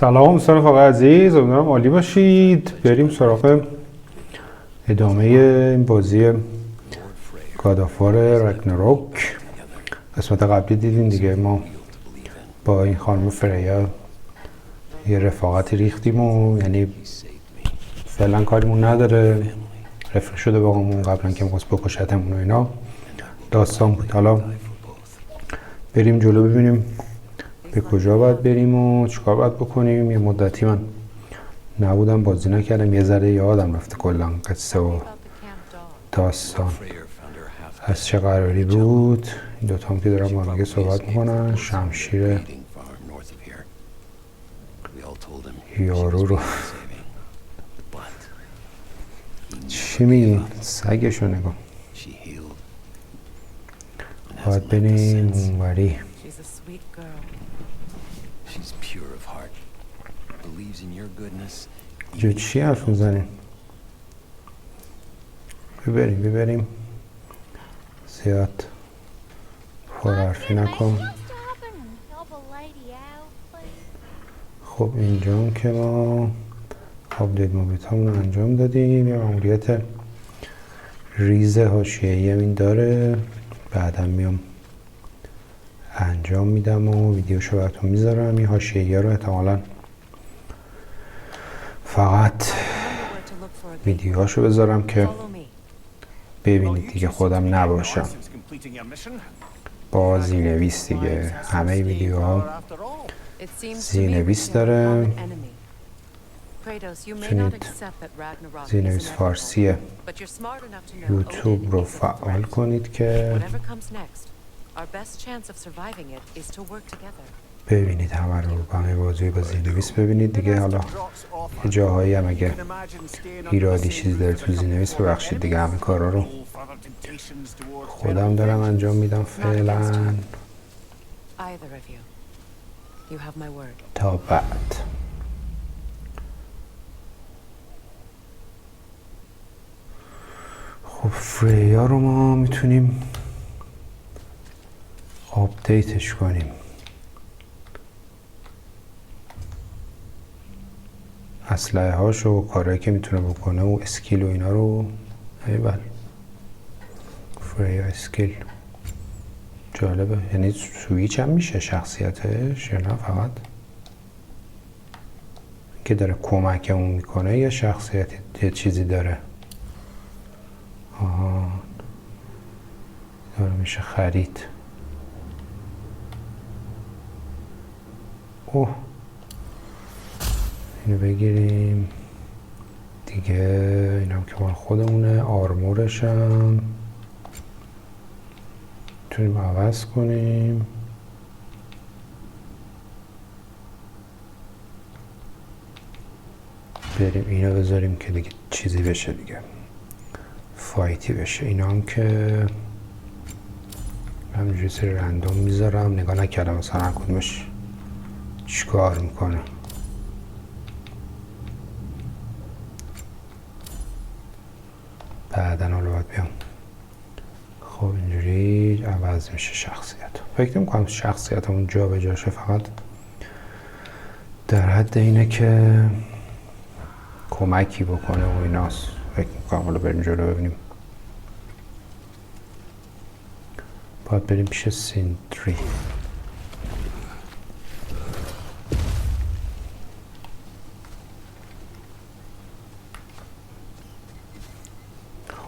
سلام دوستان فوق عزیز، امیدوارم عالی باشید. بریم سراغ ادامه این بازی گاد آف وار راگناروک. قسمت قبلی دیدین دیگه، ما با این خانم فریا یه رفاقتی ریختیم و یعنی فعلا کاریمون نداره، رفیق شده با همون قبلا که می‌خواست بکشتمون و اینا داستان بود. حالا بریم جلو ببینیم به کجا باید بریم و چیکار باید بکنیم. یه مدتی من نبودم، بازی نکردم، یه ذره یادم رفته کلا قصه و داستان از چه قراری بود. این دوتا هم که دارم با هم صحبت میکنن، شمشیر یارو رو چی میگین؟ سگشو نگاه. باید بریم اونوری. جو چی حرف میزنیم؟ ببریم زیاد پرحرفی نکن. خب اینجا که ما آپدیت موبیت همون رو انجام دادیم. یه معمولیت ریز حاشیه‌ای هم این داره، بعدم میام انجام میدم و ویدیوشو براتون میذارم. این حاشیه‌ای رو احتمالاً فقط ویدیوهاشو بذارم که ببینید دیگه، خودم نباشم. با زیرنویس دیگه، همه ویدیوها زیرنویس داره. میتونید زیرنویس فارسی یوتیوب رو فعال کنید که ببینید همه رو، همه بازی با زیرنویس ببینید دیگه. حالا یه جاهایی هم اگه ایرادی چیزی داره تو زیرنویس ببخشید دیگه، همه کارا رو خودم دارم انجام میدم فعلا تا بعد. خب فریا رو ما میتونیم آپدیتش کنیم. اسلحه هاشو و کارهایی که میتونه بکنه و اسکیل و اینا رو. ایول فریا اسکیل جالبه، یعنی سویچ هم میشه شخصیتش یا نه فقط که داره کمکمون میکنه یا شخصیت یه چیزی داره؟ آها داره میشه خرید. اوه اینو بگیریم دیگه. اینم که مال خودمونه. آرمورش هم میتونیم عوض کنیم. بریم اینو بذاریم که دیگه چیزی بشه دیگه، فایتی بشه. اینا هم که همینجوری سری رندوم میذارم، نگاه نکردم مثلا هر کدومش چیکار میکنه. بعدن حالا باید بیام. خب اینجوری عوض میشه شخصیت. فکر نمی‌کنم شخصیتمون جا به جاشه، فقط در حد اینه که کمکی بکنه و ایناست. فکر می‌کنم حالا بریم جلو ببینیم. باید بریم پیش سینتری.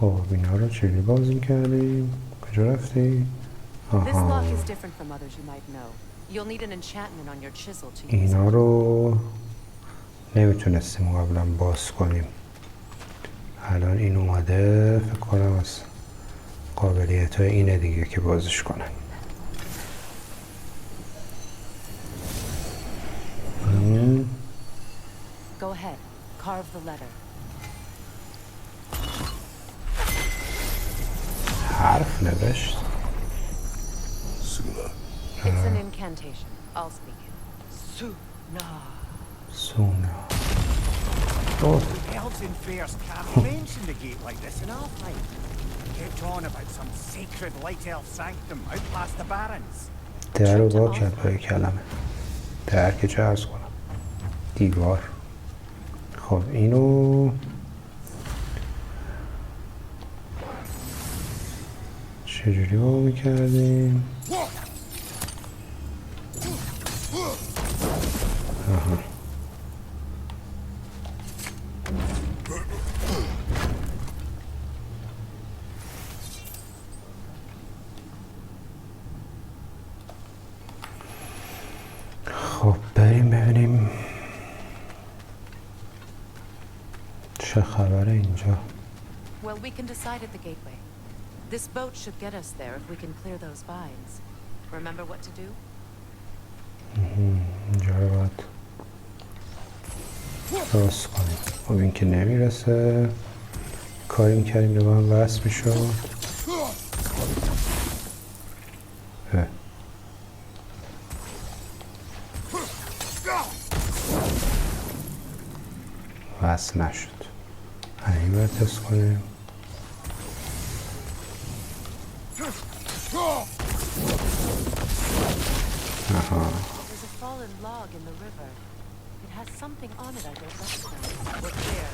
خب اینا رو چجوری باز می‌کردیم؟ کجا رفتی؟ آها اینا رو نمیتونستیم قبلا باز کنیم، الان این اومده. فکر کنم از قابلیت های اینه دیگه که بازش کنه. Go ahead, carve the letter. حرف نوشت. It's an incantation. I'll speak it. Suna. Elves in fairs can't mention the gate like this in our time. Kept on about some sacred light elf sanctum out past the barrens. در رو با کرد با کلمه. در که چه عرض کنم. دیوار. خب اینو چجوری با میکردیم؟ آها. خب بریم ببینیم چه خبره اینجا. Well, we can decide at the gateway. This boat should get us there if we can clear those vines. Remember what to do? اینجا رو باید درست کنیم. خب این که نمیرسه، کاری میکردیم به من وصل میشد. وصل نشد. این باید تست کنیم. آها. There's a fallen log in the river. It has something on it I don't recognize. Look there.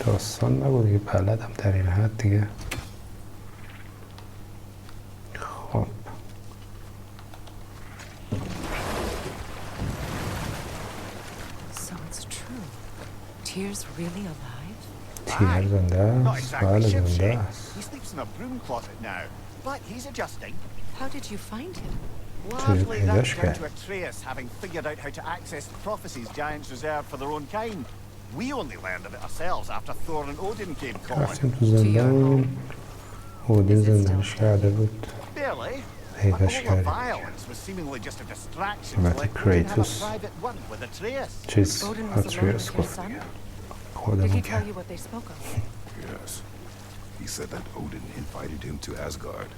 داستان نبود دیگه، بلدم در این حد دیگه. خب So it's true. Tyr's really alive? تیر زنده Not است. exactly بله زنده shipshape. است. He sleeps in a broom closet now, but he's adjusting. How did you find him? Largely that's Danish down guy. to Atreus having figured out how to access the prophecies giants reserve for their own kind. We only learned of it ourselves after Thor and Odin came calling. رفتیم تو زندان. اودین زندانش کرده بود. Barely. But پیداش all the کردیم. violence was seemingly just a distraction to البته let Odin have a Kratos. private word with Atreus. چیز Odin was alone آتریوس with your گفت son? دیگه. Did خودمون he tell کرد. you what they spoke of? Yes. He said that Odin invited him to Asgard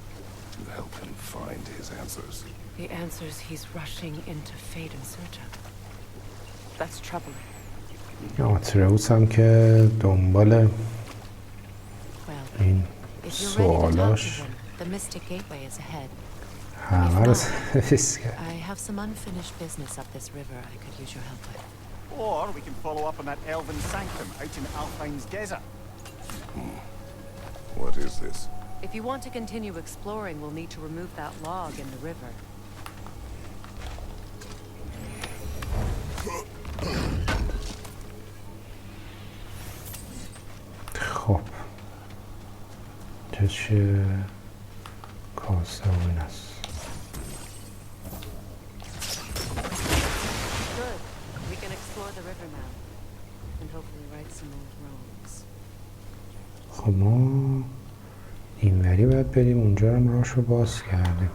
to help him find his answers. The answers he's rushing into fate in search of. That's troubling. آتریوس هم که دنبال Well, این if you're ready to talk to سوالاش him, the Mystic Gateway is ahead. همه رو سرویس کرد. I have some unfinished business up this river I could use your help with. Or we can follow up on that elven sanctum out in Alfine's desert. What is this? If you want to continue exploring, we'll need to remove that log in the river. خب چه کاسه و این است. Good. We can explore the river now. And hopefully right some old wrongs. خب ما اینوری باید بریم، اونجا هم راهش رو باز کردیم.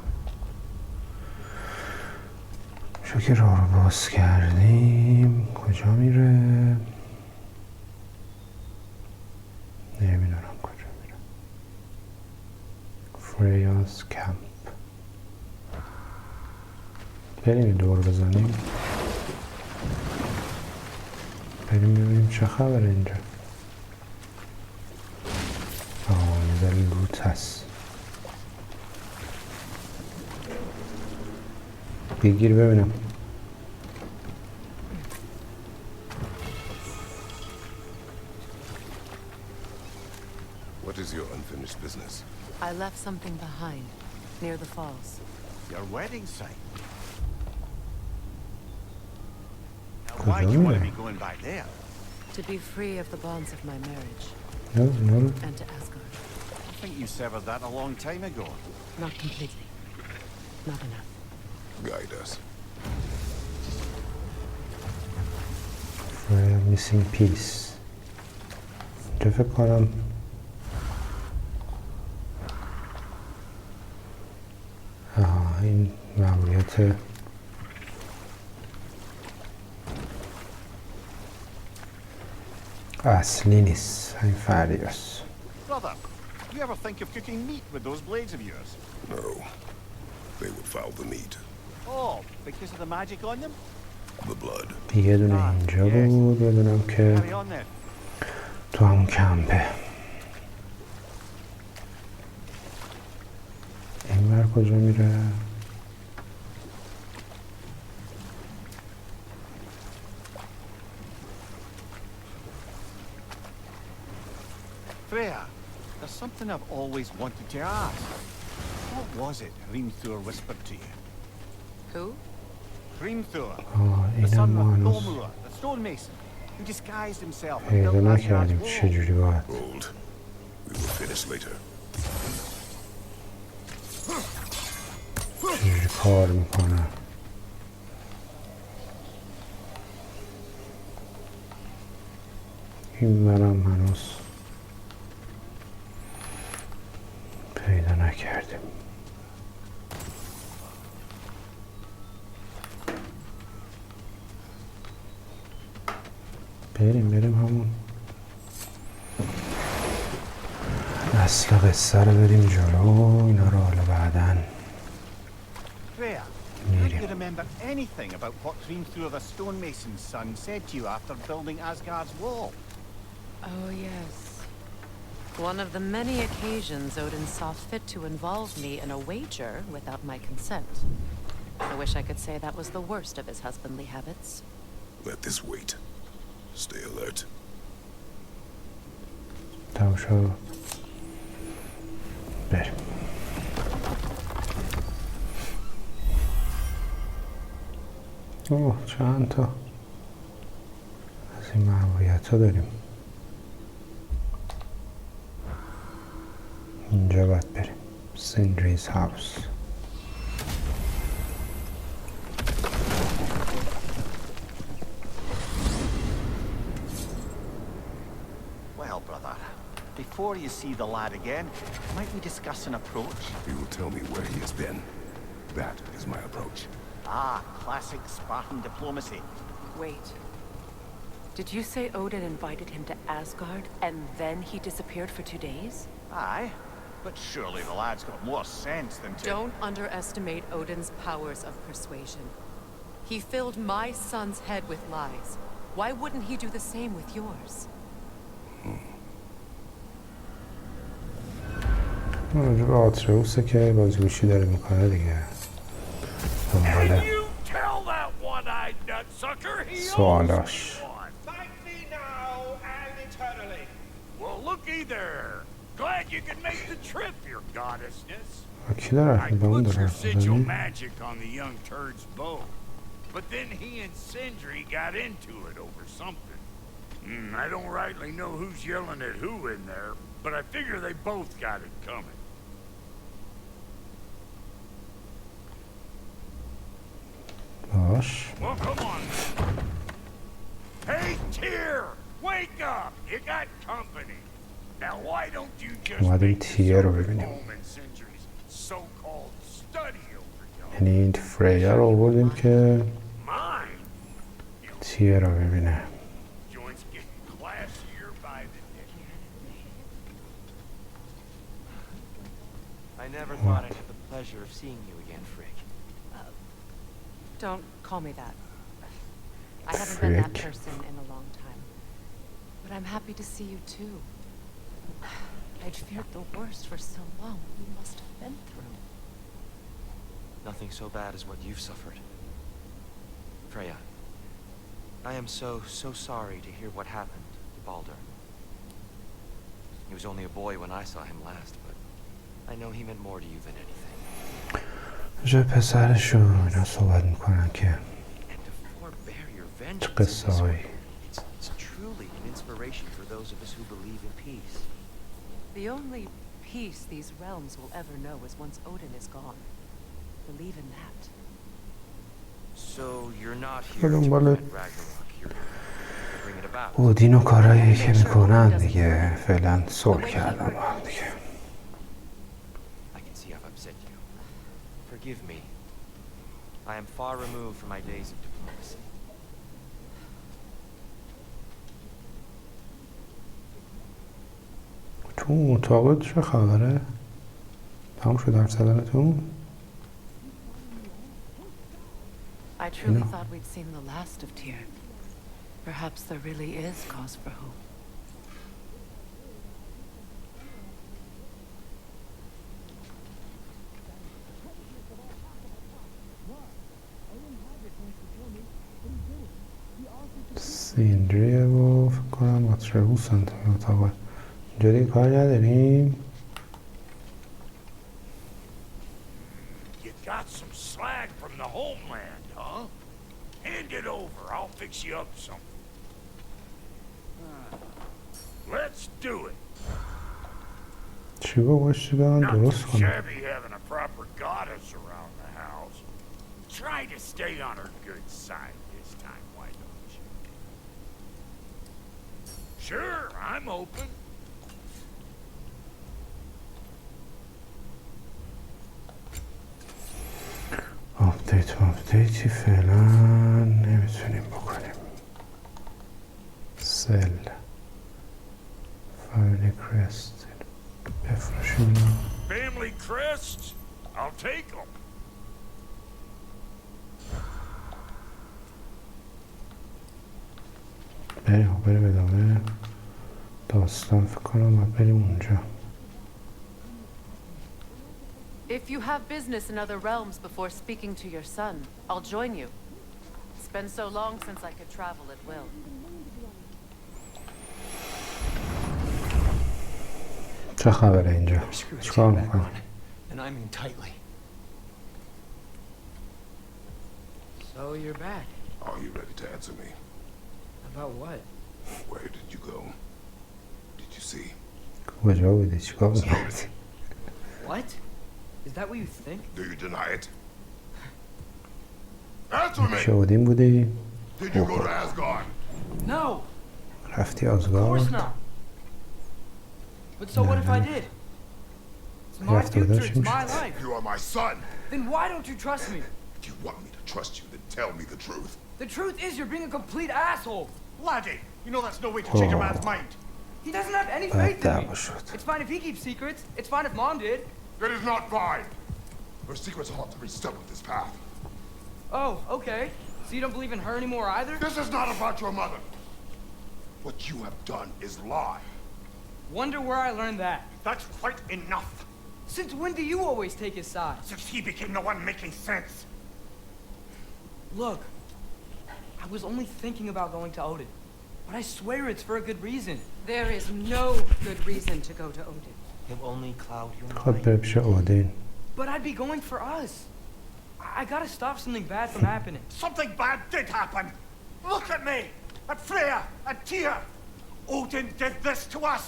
چون که راه رو باز کردیم کجا میره؟ نمیدونم کجا میره. فریاز کمپ. بریم یه دور بزنیم. بریم ببینیم چه خبره اینجا. یه ذره لوت هست. بگیر ببینم. What is your unfinished business? I left something behind, near the falls. Your wedding site. Now, Good why do you want to on. be going back there? To be free of the bonds of my marriage, نه and to Asgard. I think you severed that a long time ago. Not completely. Not enough. Guide us. for missing piece. اینجا فکر کنم این مأموریت اصلی نیست، این فریاست. Brother, you ever think of cooking meat with those blades of yours? No. They would foul the meat. Oh, because of the magic on them? The blood. یه دونه اینجا بود، بدونم که Carry on then. تو همون کمپه. این بر کجا میره؟ Freya, there's something I've always wanted to ask. What was it Hrimthur whispered to you? Who? Hrimthur, آه the اینم son ما of هنوز Thormur, the stonemason, who disguised himself and پیدا built Asgard's نکردیم wall. چجوری باید Hold. We will finish later. چجوری کار میکنه این منم هنوز پیدا نکردیم بریم همون اصل قصه رو بریم جلو اینا رو حالا بعدن Freya, Miriam. do you remember anything about what Hrimthur the stonemason's son said to you after building Asgard's wall? Oh, yes. One of the many occasions Odin saw fit to involve me in a wager without my consent. I wish I could say that was the worst of his husbandly habits. Let this wait. Stay alert. تمام شد بریم اوه چند تا از این مأموریت ها داریم اینجا باید بریم سیندریز هاوس Well, brother, before you see the lad again, might we discuss an approach? He will tell me where he has been. That is my approach. Ah, classic Spartan diplomacy. Wait. Did you say Odin invited him to Asgard and then he disappeared for 2 days? Aye, but surely the lad's got more sense than to... Don't underestimate Odin's powers of persuasion. He filled my son's head with lies. Why wouldn't he do the same with yours? راجع به آتریوسه که بازگوشی داره میکنه دیگه دنباله You tell that one-eyed nutsucker he سوالاش Thank me now and eternally. Well, looky there. Glad you could make the trip, your goddessness. کی داره I به اون put your داره sigil magic on the young turd's bow, but then he and Sindri got into it over something. I don't rightly know who's yelling at who in there, but I figure they both got it coming. باش Well, come on. Hey, Tyr! Wake up! You got company. Now, why don't you just اومدیم make تیر رو yourself at ببینیم home in Sindri's so-called study over yonder? یعنی این فریا رو آوردیم که Mine? تیر رو ببینه Joints get classier by the day. I never thought I'd have the pleasure of seeing you again, Frigg. Don't call me that. I haven't been that Frick. person in a long time. But I'm happy to see you too. I'd feared the worst for so long. What you must have been through. Nothing so bad as what you've suffered. Freya, I am so sorry to hear what happened to Baldur. He was only a boy when I saw him last, but I know he meant more to you than anything. جای پسرش رو اینا صحبت میکنن که And to forbear your vengeance in قصه this هایی way, it's truly an inspiration for those of us who believe in peace. The only peace these realms will ever know is once Odin is gone. Believe in that. So you're not here Pardon, to vale. prevent Ragnarok, you're to bring it about. اودین و کارهایی که میکنن دیگه فعلا صلح کردن با هم دیگه I can see I've upset you. Forgive me. I am far removed from my days of diplomacy. تو اون اتاق چه خبره؟ تمام شد حرف زدنتون؟ I truly know. thought we'd seen the last of Tyr. Perhaps there really is cause for hope. سیندریه و فکر کنم آتریوس هم توی اتاق اینجا دیگه کار نداریم. You got some slag from the homeland, huh? Hand it over. I'll fix you up something. Let's do it. چی باش چی برم Not درست too کنم. shabby having a proper goddess around the house. Try to stay on her good side this time, why don't you? Sure, I'm open. آپدیتی فعلا نمیتونیم بکنیم. سل فامیلی کرست بفرشیم. Family crests? I'll take them. بریم ادامه داستان. فکر کنم باید بریم اونجا. If you have business in other realms before speaking to your son, I'll join you. It's been so long since I could travel at will. چه خبره اینجا؟ Screw his چیکار head back میکنی؟ on, and I mean tightly. So you're back. Are you ready to answer me? About what? Where did you go? Did you see? کجا بودی؟ چیکار میکردی؟ What? Is that what you think? Do you deny it? Answer me! شودین بودی؟ Did you go to Asgard? No, رفتی of course آزگارد؟ not. But so what if I did? It's my رفته بودن future, چی it's my میشد؟ life. You are my son. Then why don't you trust me? If you want me to trust you, then tell me the truth. The truth is you're being a complete asshole. Laddie, you know that's no way to change a man's mind. He doesn't have any بعد faith in me. دعوا شد. It's fine if he keeps secrets. It's fine if Mom did. It is not fine. Her secrets ought to be stuck with this path. Oh, okay. So you don't believe in her anymore either? This is not about your mother. What you have done is lie. Wonder where I learned that. That's quite enough. Since when do you always take his side? Since he became the one making sense. Look, I was only thinking about going to Odin. But I swear it's for a good reason. There is no good reason to go to Odin. He'll only cloud your خب mind. بره پیش اودین. But I'd be going for us. I gotta stop something bad from happening. Something bad did happen. Look at me, at Freya, at Tyr. Odin did this to us.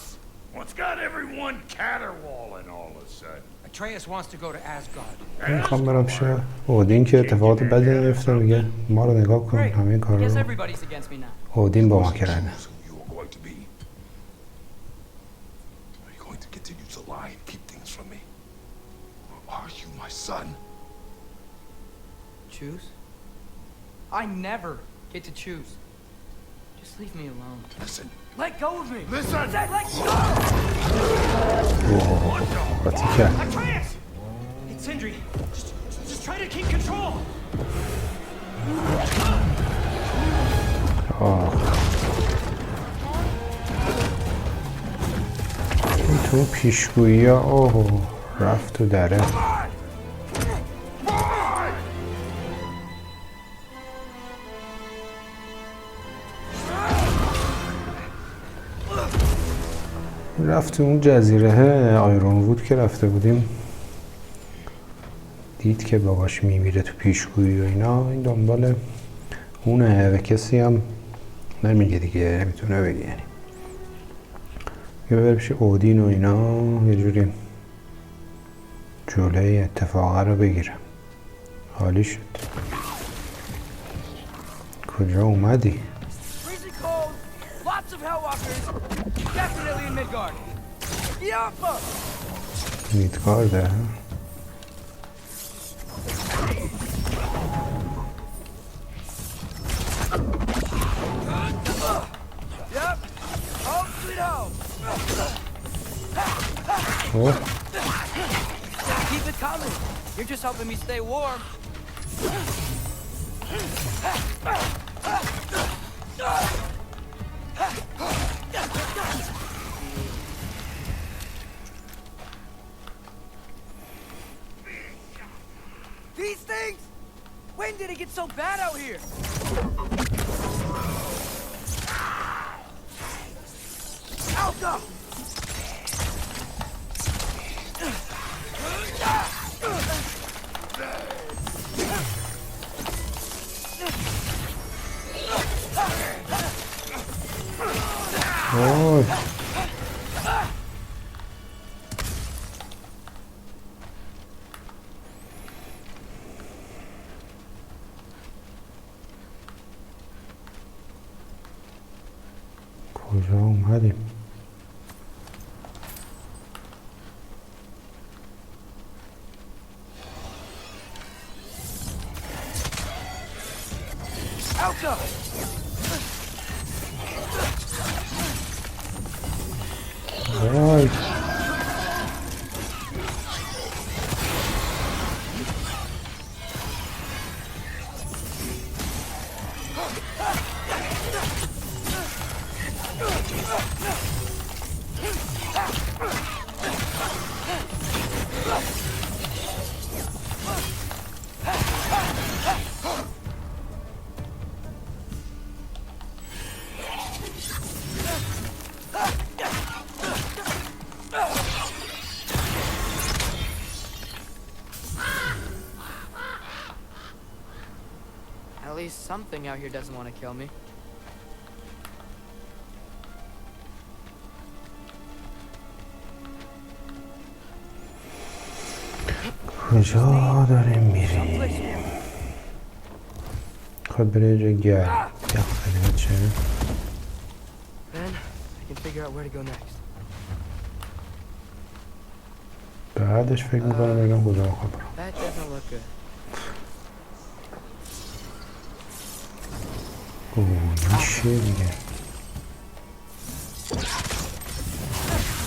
What's got everyone caterwauling all of a sudden? Atreus wants to go to Asgard. میخوام برم پیش اودین که اتفاقات بدی نیفته. میگه ما رو نگاه کن، Great. همین کار Guess رو everybody's against me now. اودین با ما کرده. Choose who you are going to be. Are you going to continue to lie and keep things from me? Or are you my son? Choose? I never get to choose. Just leave me alone. Listen. Let go of me! Listen! I said let go! قاطی کرد. Atreus! It's Sindri. Just try to keep control! این تو پیشگویی ها اوه رفت تو دره. رفت تو اون جزیره آیرون وود که رفته بودیم، دید که باباش میمیره تو پیشگویی و اینا. این دنبال اونه و کسی هم نمیگه دیگه، نمیتونه بگه. یعنی یه ببر پیش اودین و اینا یه جوری جلوی اتفاقه رو بگیره. حالی شد. کجا اومدی؟ Freezing cold, lots of Hellwalkers, definitely in Midgard. Yappa! میدگارده. Yep, home sweet home. اوه Keep it coming. You're just helping me stay warm. These things? When did it get so bad out here? Alka! وای کجا اومدیم؟ وای At least something out here doesn't want to kill me. کجا داریم میریم؟ خواهد بره یه جا گرم یخ چه؟ Then I can figure out where to go next. بعدش فکر میکنم بگم کجا بخواد برم. That doesn't look good. این چیه دیگه؟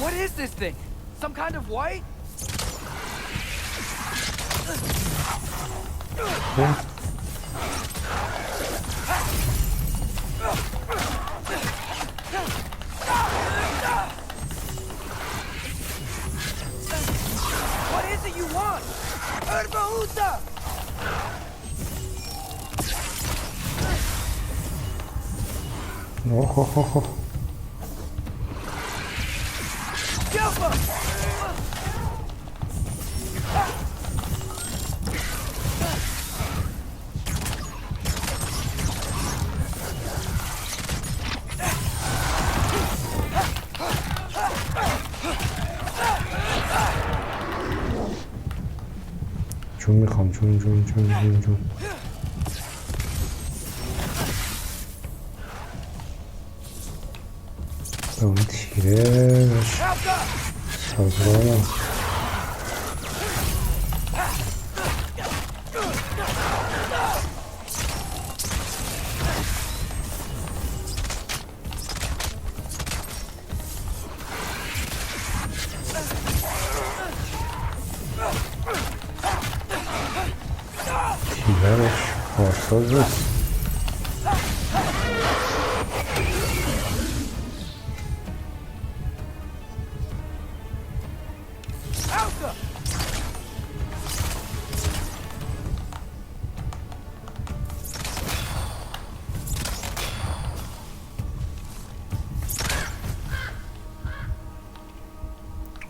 What is this thing? Some kind of white? What is it you want? Urbahuta! اوه Jumper! جون میخوام جون به اون تیره سازگارم تیرهش کارساز نیست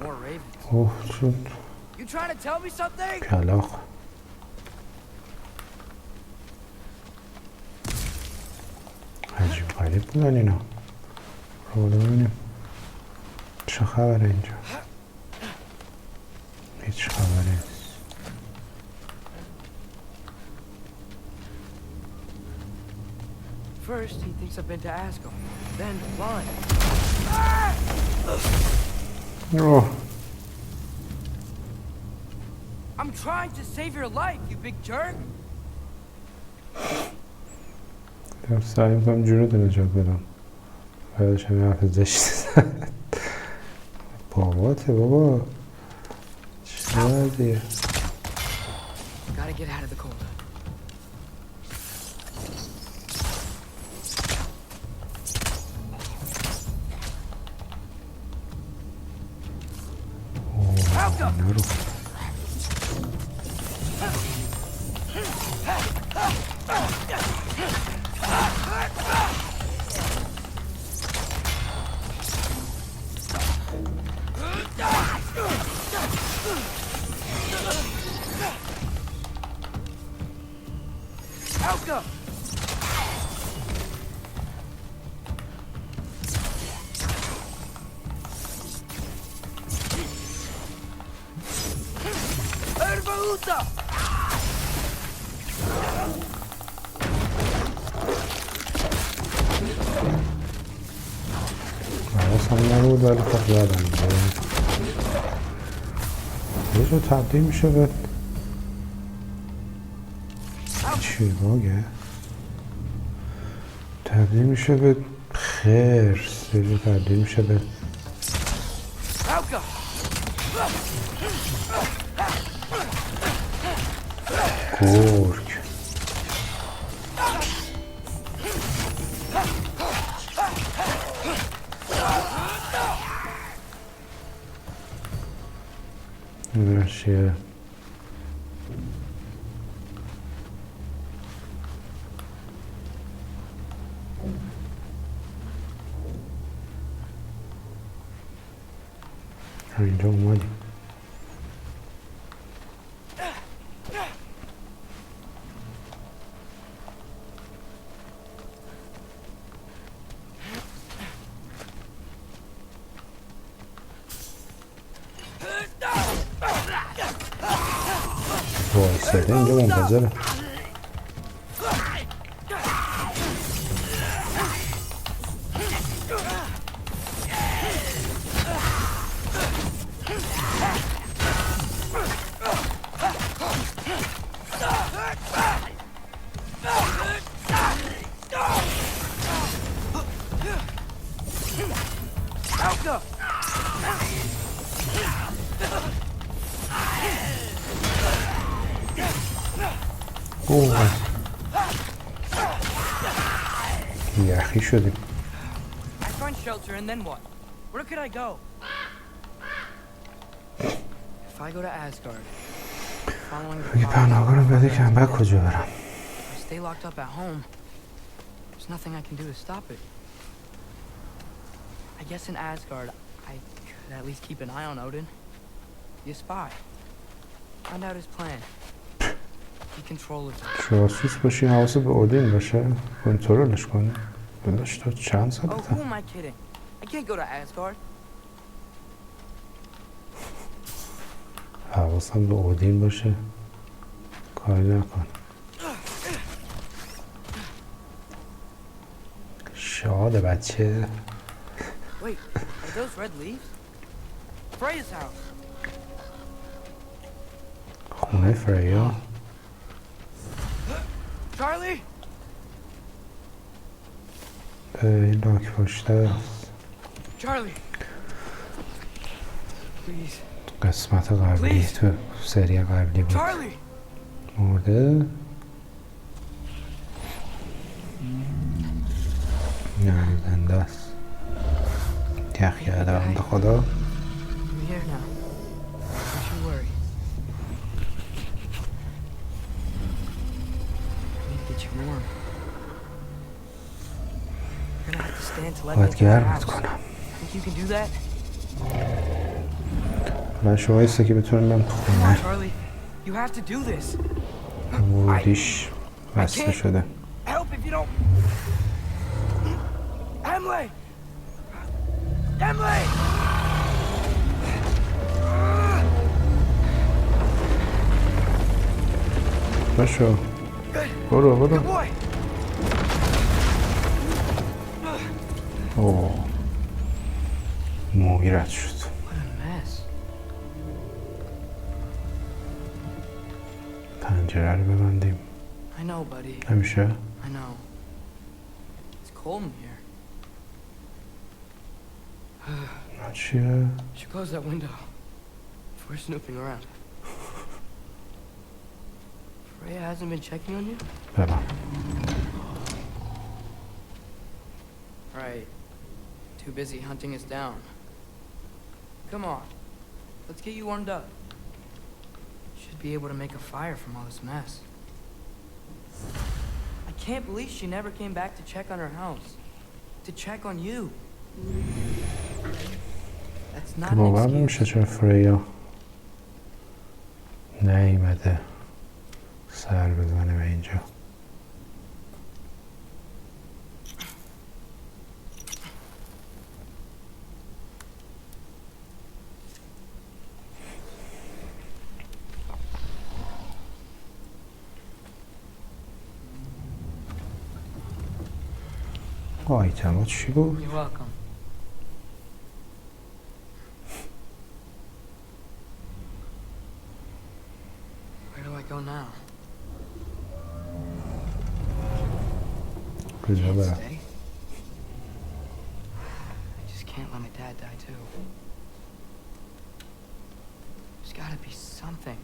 More ravens. اوه شد You trying to tell me something? کلاق عجیب غریب بودن اینا رو ببینیم چه خبره اینجا هیچ خبری نیست First, he thinks I've been to Asgard. Then, blind. اوه I'm trying to save your life, you big jerk! دارم سعی میکنم جونتو نجات بدم بعدش همین حرف زشت زد باباته بابا چه دیگه Gotta get out of the cold. نرو Medusa! حواسم نبود ولی خب یادم میاد یه جا تبدیل میشه به چی باگه؟ تبدیل میشه به خرس یه جا تبدیل میشه به Falco! گرگ ببینم چیه اینجا اومدیم وایساده اینجا منتظره Falco! اوه یخی شدیم I find shelter and then what? Where could I go? If I go to Asgard, following the اگه پناهگاه رو بده که من کجا برم If I stay locked up at home, there's nothing I can do to stop it. I guess in Asgard, I could at least keep an eye on Odin. Be a spy. Find out his plan. Be control of it. جاسوس باشی حواست به اودین باشه کنترلش کنی داداش تو چند Oh, who سالته am I kidding? I can't go to Asgard. حواسم به اودین باشه کاری نکن شاد بچه Wait, are those red leaves? Freya's house. خونه فریا Charlie? این لاک پشته است Charlie. Please. قسمت قبلی Please. تو سری قبلی بود Charlie! مرده نه زنده است یخ کرده بنده خدا I'm here now. Don't you worry. I need to get you warm. You're gonna have to stand to let me باید into the گرمت house. کنم Think you can do that? من شما ایسته که بتونیم من تو Come on, خونه Charlie. You have to do this. ورودیش بسته شده Help if you don't. Emily! Emily! باشو برو برو Good boy! اوه موی رد شد What a mess. پنجره رو ببندیم I know, buddy. نمیشه I know. It's cold in here. چیه We should close that window. If we're snooping around. Freya hasn't been checking on you? ببند Right. Too busy hunting us down. Come on. Let's get you warmed up. Should be able to make a fire from all this mess. I can't believe she never came back to check on her house. To check on you. That's not an باور excuse. نمیشه چرا فریا نیومده سر بزنه به اینجا آیتما چی بود؟ You're welcome. Where do I go now? کجا Can't برم؟ stay. I just can't let my dad die too. There's gotta be something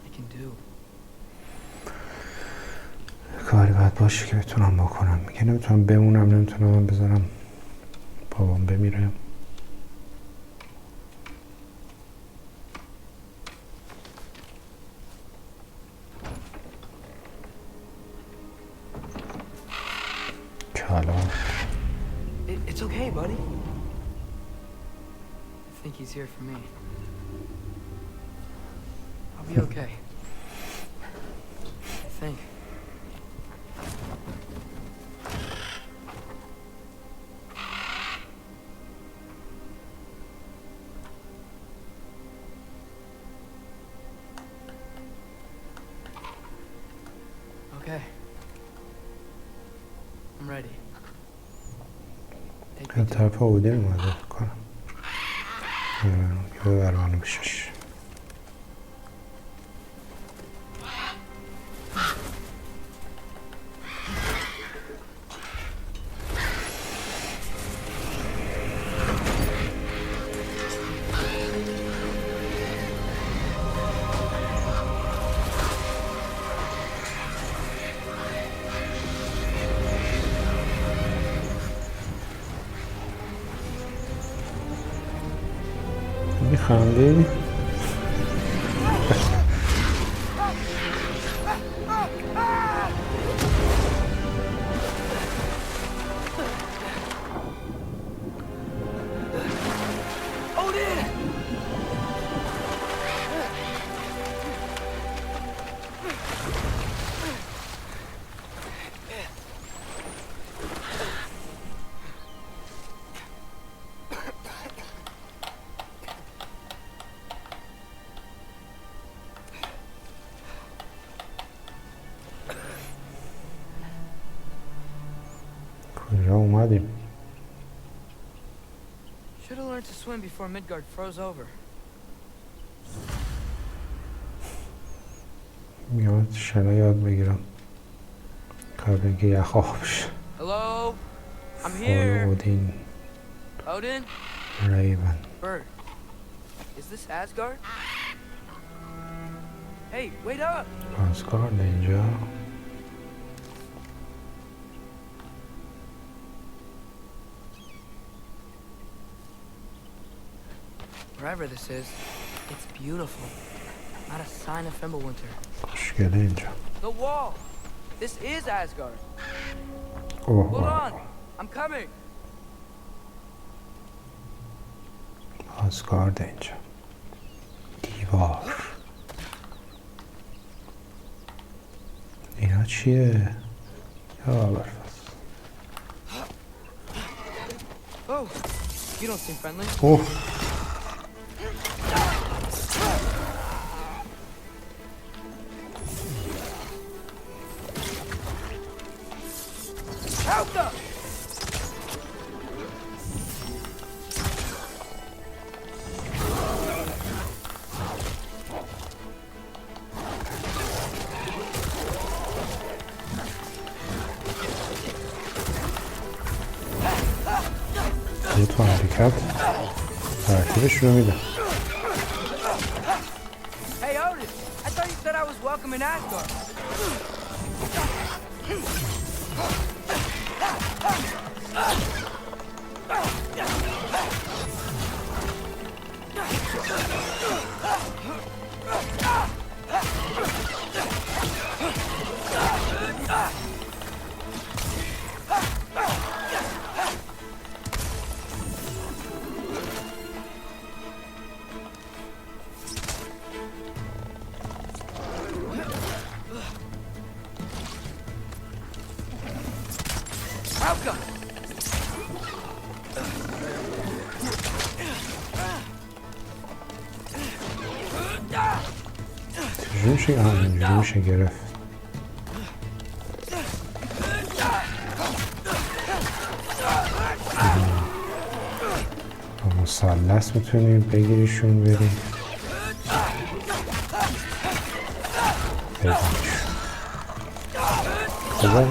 I can do. کاری باید باشه که بتونم بکنم. میگه نمیتونم بمونم، نمیتونم بذارم بابام بمیره. کلام. It's okay, buddy. I think he's here for me. I'll be okay. I think. Okay. I'm ready. Take me از to طرف اودین اومده فکر کنم. یه ببرانه بشش. میخندی؟ کجا اومدیم؟ Should have learned to swim before Midgard froze over. میاد شنا یاد بگیرم قبل اینکه یخ آب شه. Hello? I'm فال here. اودین Odin? ریون. Bird. Is this Asgard? Hey, wait up! آسگارد اینجا. Wherever this is, it's beautiful. Not a sign of Fimbulwinter. خوشگله اینجا. The wall! This is Asgard. اوه Hold اوه. on! I'm coming! آسگارد اینجا. دیوار. اینا چیه؟ یا برفاس. Oh! You don't seem friendly. اوه. Help them! یه تو حرکت ترتیبش رو میده. Hey, Odin! I thought you said I was welcome in Asgard. Welcome! چجوری میشه؟ اینجوری میشه گرفت. مثلث میتونیم بگیریشون بریم خوبه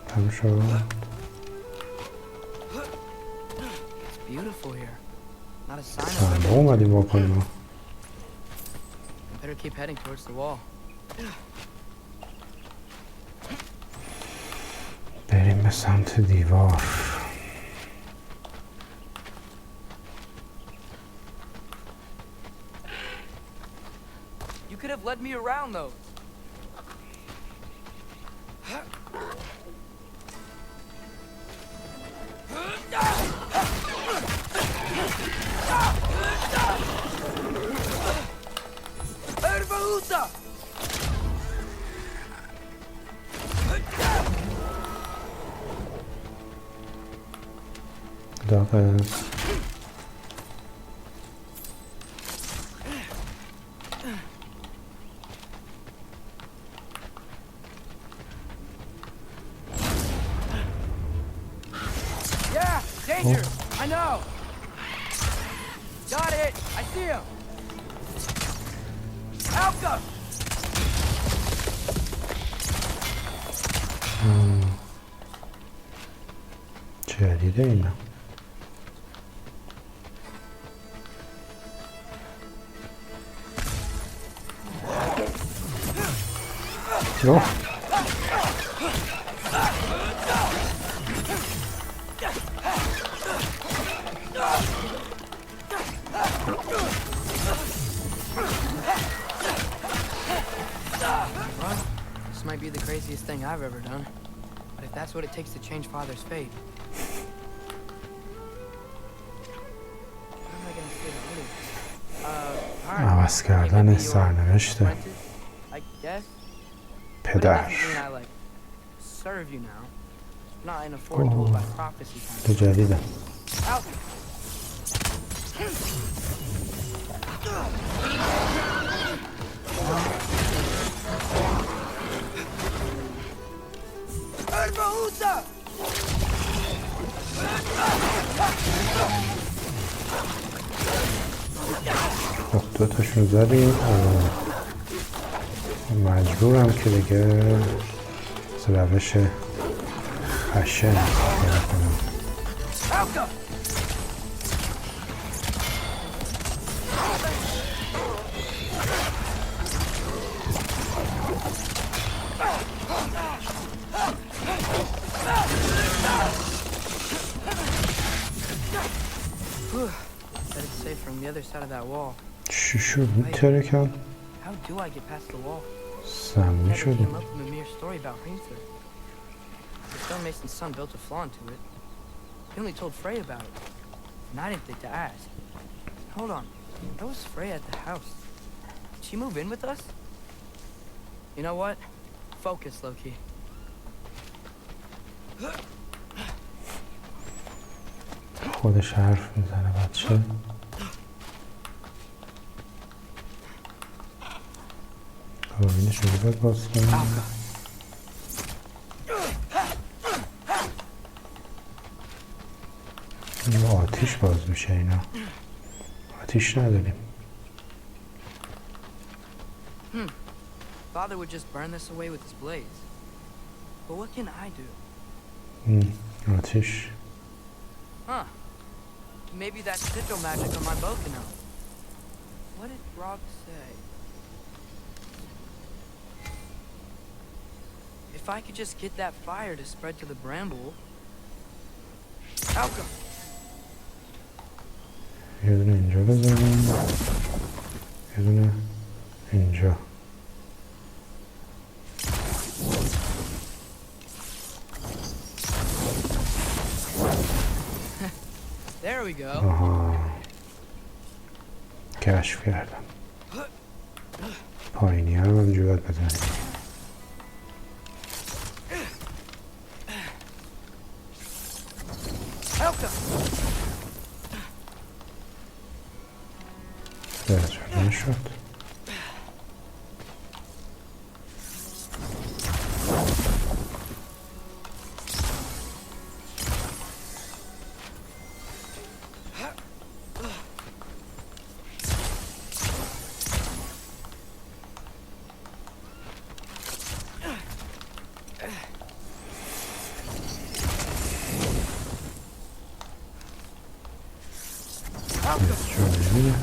تموم شد It's beautiful here. Not a sign of صحنه اومدیم بکنیم Better keep heading towards the wall. بریم به سمت دیوار You could have led me around though. Ervahuta! خداحافظ Yeah, danger! I know! Got it! I see him! Alka! جدیده اینا اوه. Well, this might be the craziest thing I've ever done. But if that's what it takes to change Father's fate... What am I gonna say to Lily? Alright. عوض کردن سرنوشت I guess. But it پدر doesn't mean I, like, serve you now. Not in a foretold by prophecy kind تو of جدیده Out! Erbahuta! خب دو تاشون زدیم مجبورم که دیگه روش خشن پیدا کنم Alka! Said it's safe from the other side of that wall. چی شد این ترکم How do I get past the wall? سمی Never شدیم came up with a mere story about Hringsford. The stonemason's son built a flaw into it. He only told Frey about it. And I didn't think to ask. Hold on. Where was Frey at the house? Did she move in with us? You know what? Focus, Loki. خودش حرف میزنه بچه کابینش رو باید باز کنیم Alka. این آتیش باز میشه اینا آتیش نداریم Father would just burn this away with his blades. But what can I do? آتیش Huh. Maybe that sigil magic on my bow can help. What did Rob say? If I could just get that fire to spread to the bramble... Alka! یه دونه اینجا بزنیم یه دونه اینجا There we go. آها کشف کردم پایینی هم همجور باید بزنیم Alka! درجا نشد نمیده.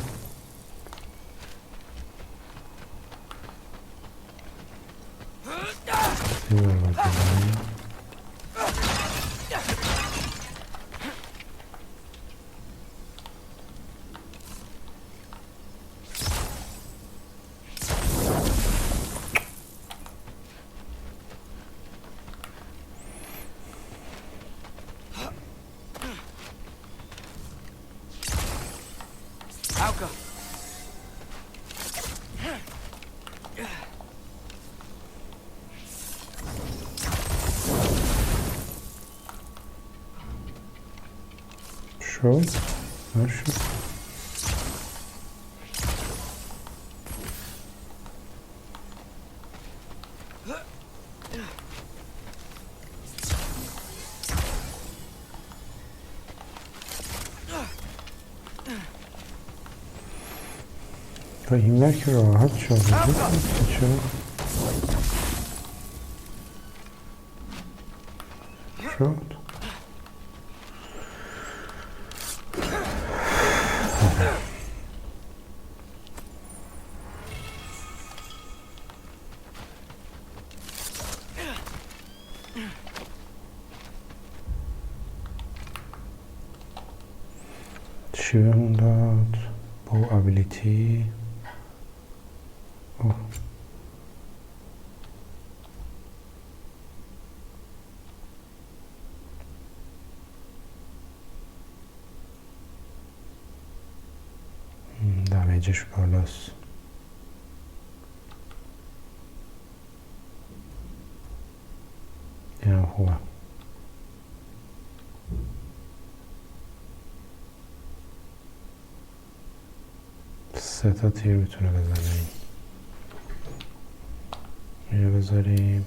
Alka. شد نشد. تا این ور که راحت شد. چرا؟ شد. چی بهمون داد؟ با ابیلیتی دمیجش بالاست. اینم خوبه. سه تا تیر میتونه بزنه این. اینو بذاریم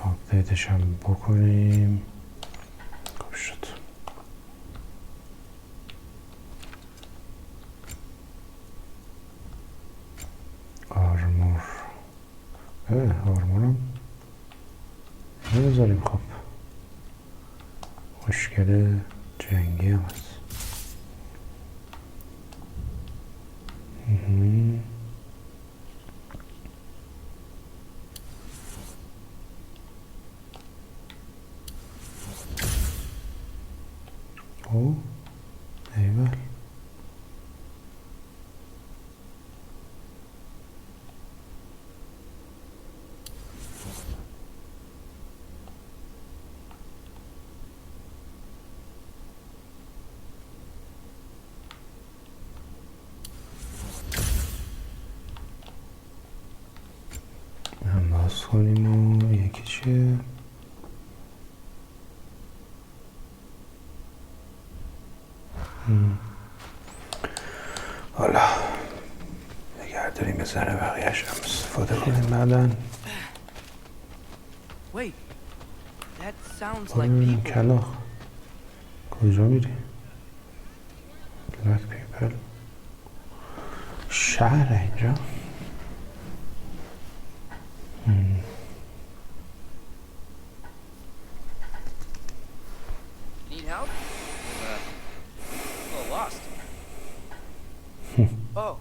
آپدیتش هم بکنیم. خوب شد. آرمور آرمورم بذاریم. خب مشکل جنگی هم هست. او ایول هم باز کنیم و یکی چیه حالا بگرداریم یه ذره بقیه‌اش هم استفاده کنیم بعدن. Wait. That sounds like people. کلاخ کجا میری؟ Black people شهر اینجا. Need help? A little lost. Oh.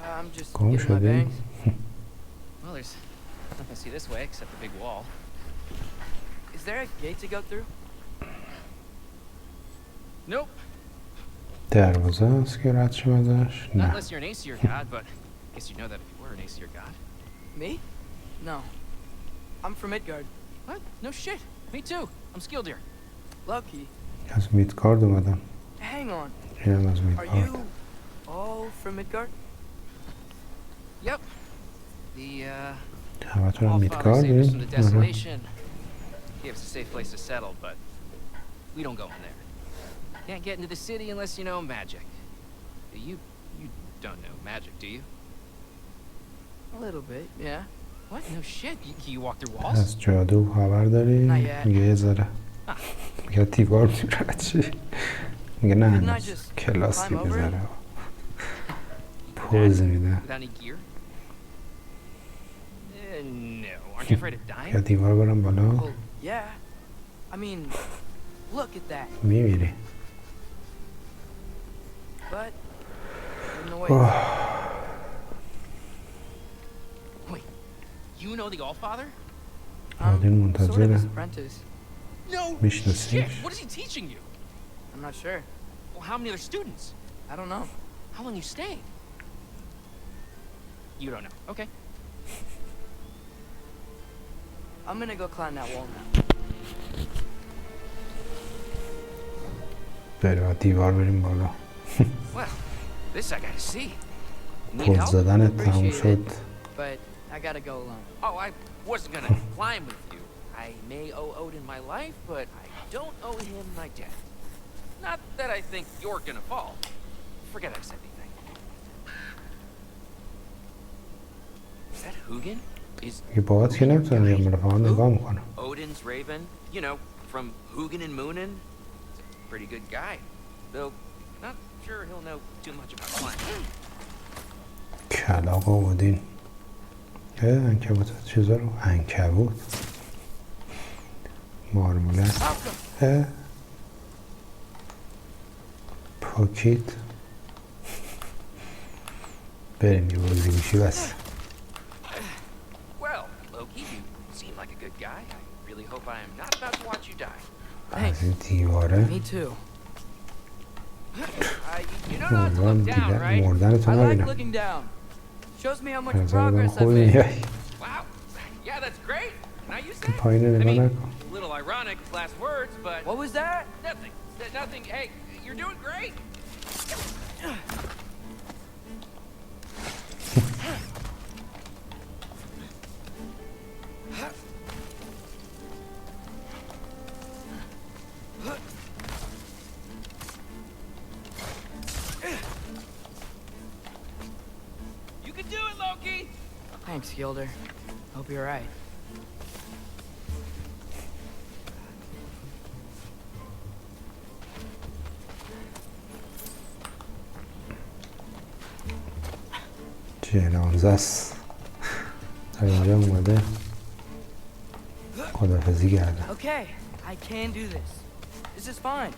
I'm just گم getting my شدی؟ bangs. Well, there's nothing to see this way except the big wall. Is there a gate to go through? Nope. دروازه است که رد شم ازش؟ Not نه. unless you're an Aesir god, but I guess you'd know that if you were an Aesir god. Me? No. I'm from Midgard. What? No shit. Me too. I'm Skildir. Lucky. از میدگارد اومدم. Hang on. اینم از Are میدگارد. you all from Midgard? Yep. The همه تون هم Allfather saved us from the میدگاردین؟ desolation. Gave us a safe place to settle, but we don't go in there. Can't get into the city unless you know magic. You don't know magic, do you? A little bit, yeah. What? No shit. You walk through walls? از جادو خبر داری؟ نه یه. میگه یه ذره. میگه دیوار میره چی؟ میگه نه Couldn't I هنوز just کلاسی climb over بذاره. it? پوز میده. Without any gear? No. Aren't you afraid of dying? یا دیوار برم بالا Well, yeah. I mean, look at that. میمیری. but couldn't wait. Wait, you know the Allfather? قاعدين Sort of his منتظره apprentice. No میشناسیش shit. What is he teaching you? I'm not sure. Well, how many other students? I don't know. How long you staying? You don't know. Okay. I'm gonna go climb that wall now. بریم از دیوار بریم بالا Well, this I gotta see. Need پل help? زدنت تموم Appreciate شد But I gotta go alone. Oh, I wasn't gonna climb with you. I may owe Odin my life, but I don't owe him my death. Not that I think you're gonna fall. Forget I said anything. Is that Hugin? Is دیگه باهات که نمیتونم بیام بالا فقط نگاه میکنم Odin's raven? You know, from Hugin and Moonin? He's a pretty good guy. Though, not sure he'll know too much about climbing. کلاق آمودین عنکبوت چیزا رو عنکبوت مارمولک پاکیت بریم یه بازی میشی بس Well, Loki, you seem like a good guy. I really hope I am not about to watch you die. Thanks. از این دیواره Me too. You know not to امیدوارم look down, دیدن right? مردنتو I like نبینم looking down. Shows me how much نظر آدم progress I've خوبی made. میای Wow. Yeah, that's great. Can I use that? پایین I نگاه mean, نکن a little ironic, last words, but What was that? nothing. Nothing. Hey, you're doing great. You can do it, Loki. Thanks, Gilder. Hope you're right. جنازه است در اینجا اومده خداحافظی کرده Okay, I can do this. This is fine.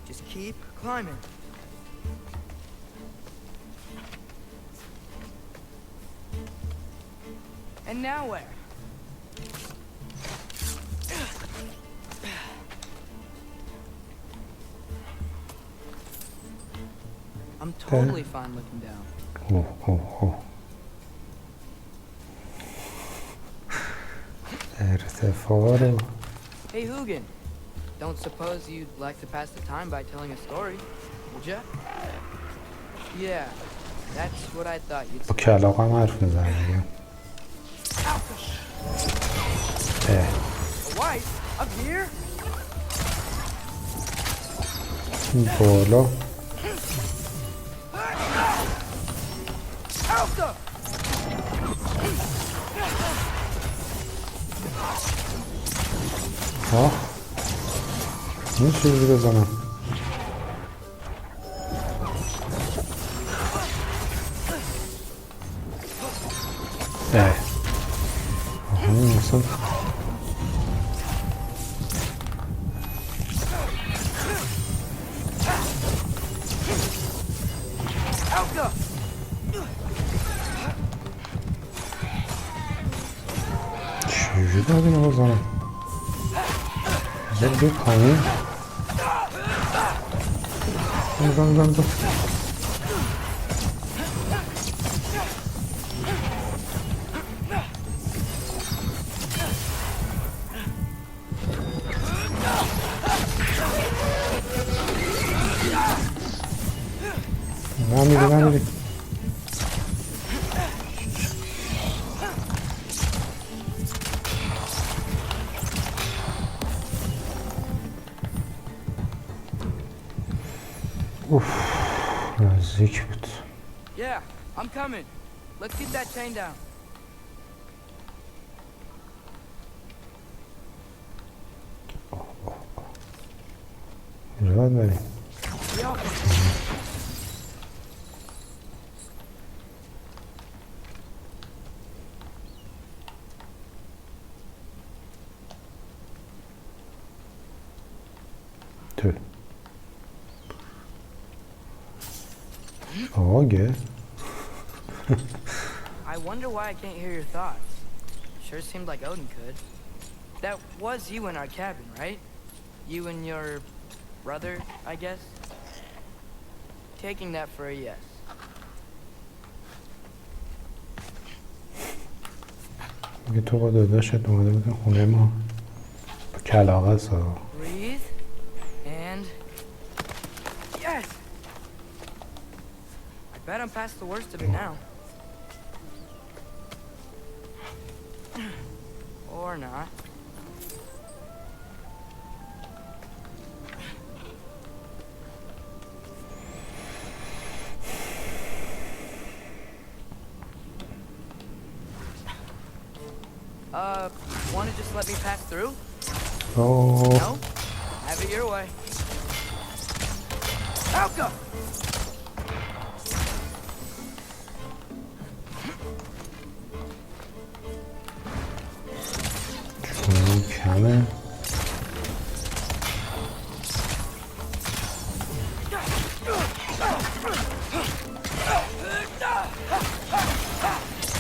Just keep climbing. And now where? I'm totally fine looking down. اوه اوه اوه ارتفاع رو Hey, Hugin. Don't suppose you'd like to pass the time by telling a story, would ya? Yeah, that's what I thought you'd با say. کلاق هم حرف میزنه دیگه اه A wife? Up here? این بالا Alta! ها این چیزی بزنم اه آها این اصلا Alta! چجوری باید اینو بزنم بیا پایین بزن نمیری اوف نزدیک بود Yeah, I'm coming. Let's get that chain down. اینجا باید بریم Yeah. تو آگه I wonder why I can't hear your thoughts. Sure seemed like Odin could. That was you in our cabin, right? You and your brother, I guess? Taking that for a yes. میگه تو با داداشت اومده بودن خونه ما با کلاغه ها. Breathe. And... Yes! I bet I'm past the worst of it now. Or not. Wanna just let me pass through? اوه No? Have it your way. Alka! چون کمه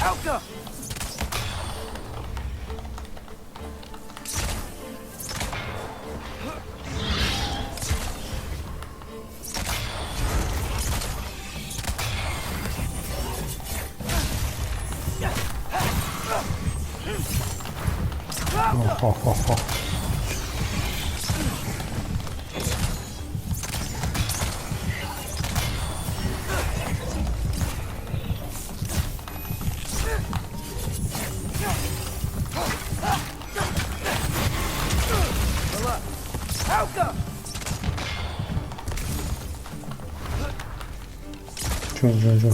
Alka! جون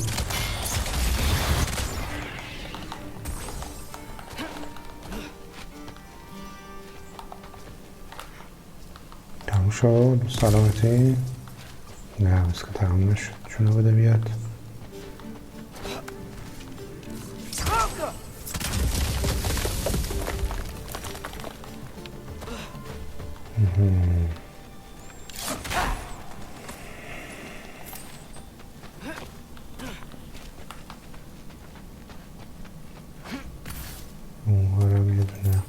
تموم شد سلامتی نه بس که تموم نشد چونو بده بیاد اونهارم یه دونه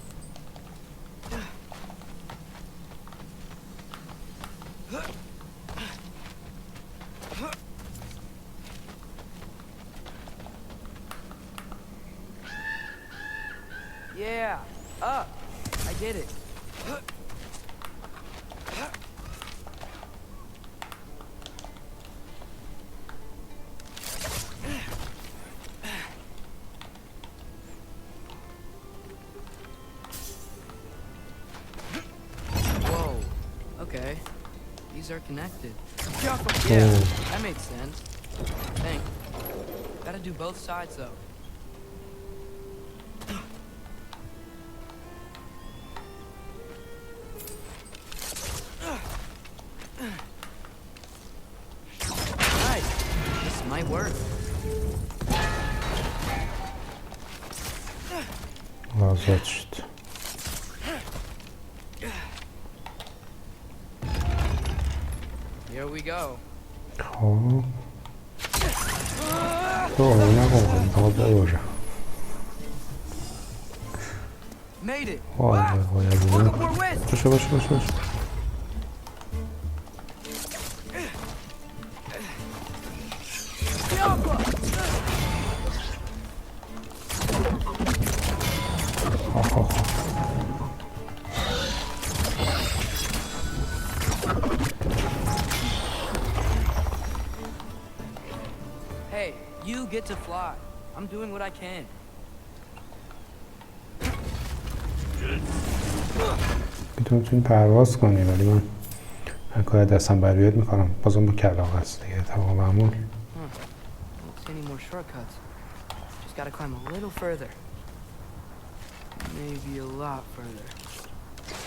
Yeah, up. I get it. Whoa. Okay. These are connected. Yeah, that makes sense. Thanks. Gotta do both sides though. Nice. This might work. آزاد شد Here we go. خب تو آروم نکن فقط بباشه Made it. وای وای وای از Look اینه up more west. باشه Hey, you get to fly. I'm doing what I can. تو میتونی پرواز کنی ولی من هر کاری دستم بر بیاد میکنم بازم با کلاغ هست دیگه تمام معمول Don't see any more shortcuts. Just gotta climb a little further. Maybe a lot further.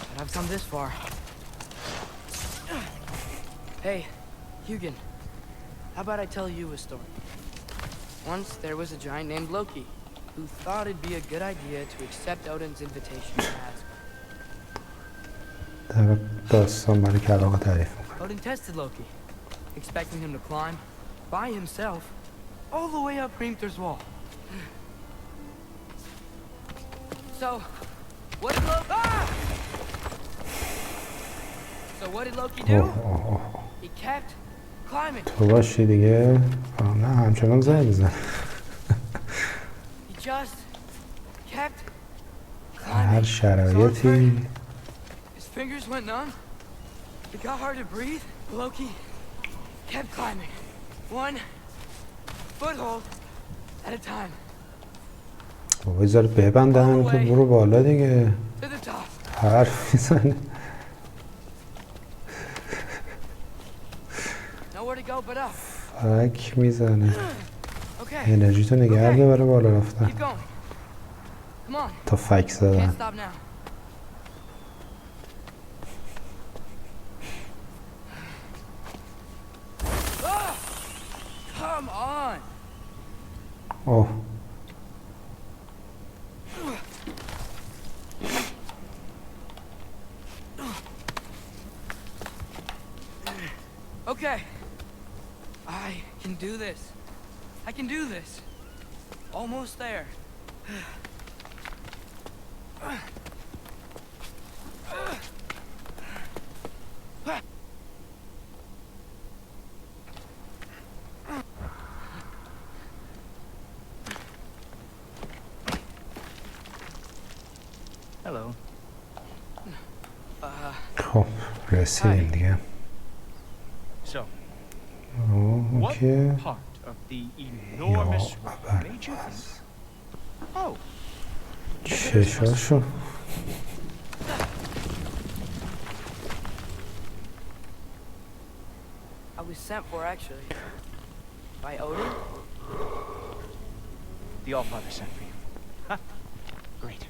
But I've come this far. Hey, Hugin. How about I tell you a story? Once there was a giant named Loki who thought it'd be a good idea to accept Odin's invitation to Asgard. در داستان برای کلاغ تعریف میکنم Odin tested Loki, expecting him to climb, by himself all the way up Hrimthur's wall. So, what did Loki... Ah! So what did Loki do? He kept climbing. تو باشی دیگه نه همچنان زنگ بزن He just kept هر climbing. شرایطی His fingers went numb. It got hard to breathe. Loki kept climbing. One foothold at a time. بابا بذار ببندن تو برو بالا دیگه To the top. حرف میزنه Nowhere to go but up. فک میزنه Okay. انرژی تو نگه بره بالا Keep رفتن going. Come on. تا فک Can't زدن stop now. Ah! Come on. اوه Okay. I can do this. I can do this. Almost there. Hello. خب رسیدیم دیگه So, اوه what اوکی part of the enormous یا rock اول made you think, oh, چشاشو I was sent for actually. By Odin? the Allfather sent for you? Huh? Great.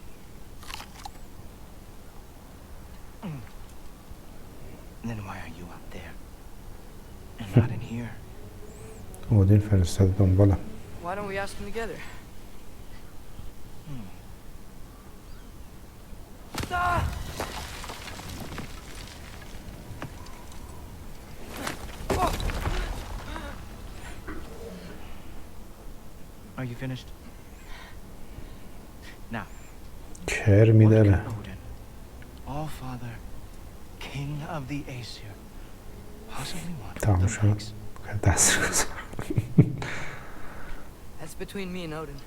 Then why are you out there and not in here? اودین فرستاد دنبالم Why don't we ask them together? Ah! Are you finished? Now, کر what میداره can Odin, Allfather, King of the Aesir, possibly want تمام with the شد Vikes? دست بزن That's between me and Odin.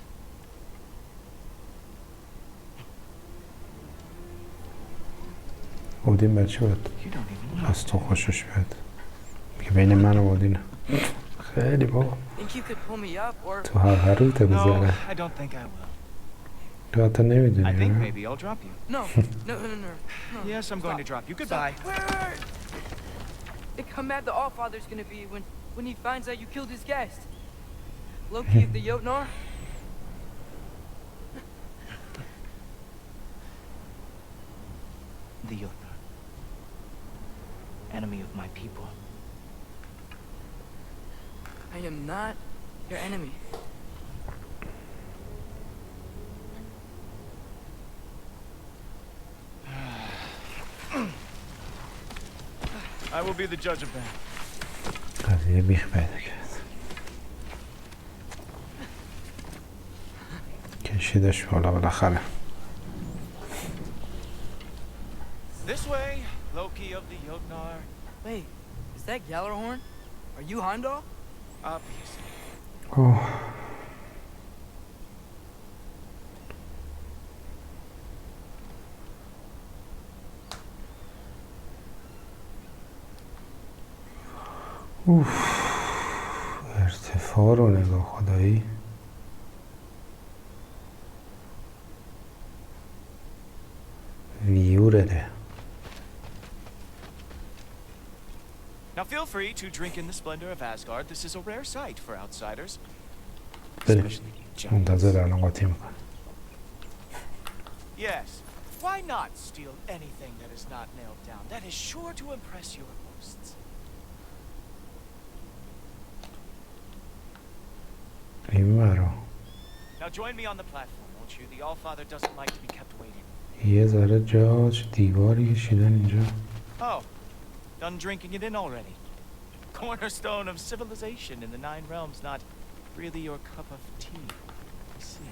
اودین بچه بود You don't even know. از تو خوشش بیاد میگه بین من و اودینه خیلی بابا Think you could pull me up or تو هر روته No, بذاره I don't think I will. تو حتی I think نمیدونی maybe I'll drop you. no, no. Yes, I'm going to drop you. Goodbye. Wait. Think how mad the Allfather's gonna be when he finds out you killed his guest. Loki of the Jotnar? The Jotnar. Enemy of my people. I am not your enemy. I will be the judge of that. قضیه بیخ پیدا کرد کشیدش بالا بالاخره This way, Loki of the Jotnar. Wait, is that Gjallarhorn? Are you Heimdall? Obviously. اوه اوف ارتفاع رو نگاه خدایی ویورده Now feel free to drink in the splendor of Asgard. This is a rare sight for outsiders. بریم Especially giants. منتظر الان قاطی میکنم Yes. Why not steal anything that is not nailed down? That is sure to impress your hosts. این مرا Now join me on the platform, won't you? The Allfather doesn't like to be kept waiting. یه ذره جا دیواری کشیدن اینجا Oh, done drinking it in already. cornerstone of civilization in the Nine Realms not really your cup of tea. I see.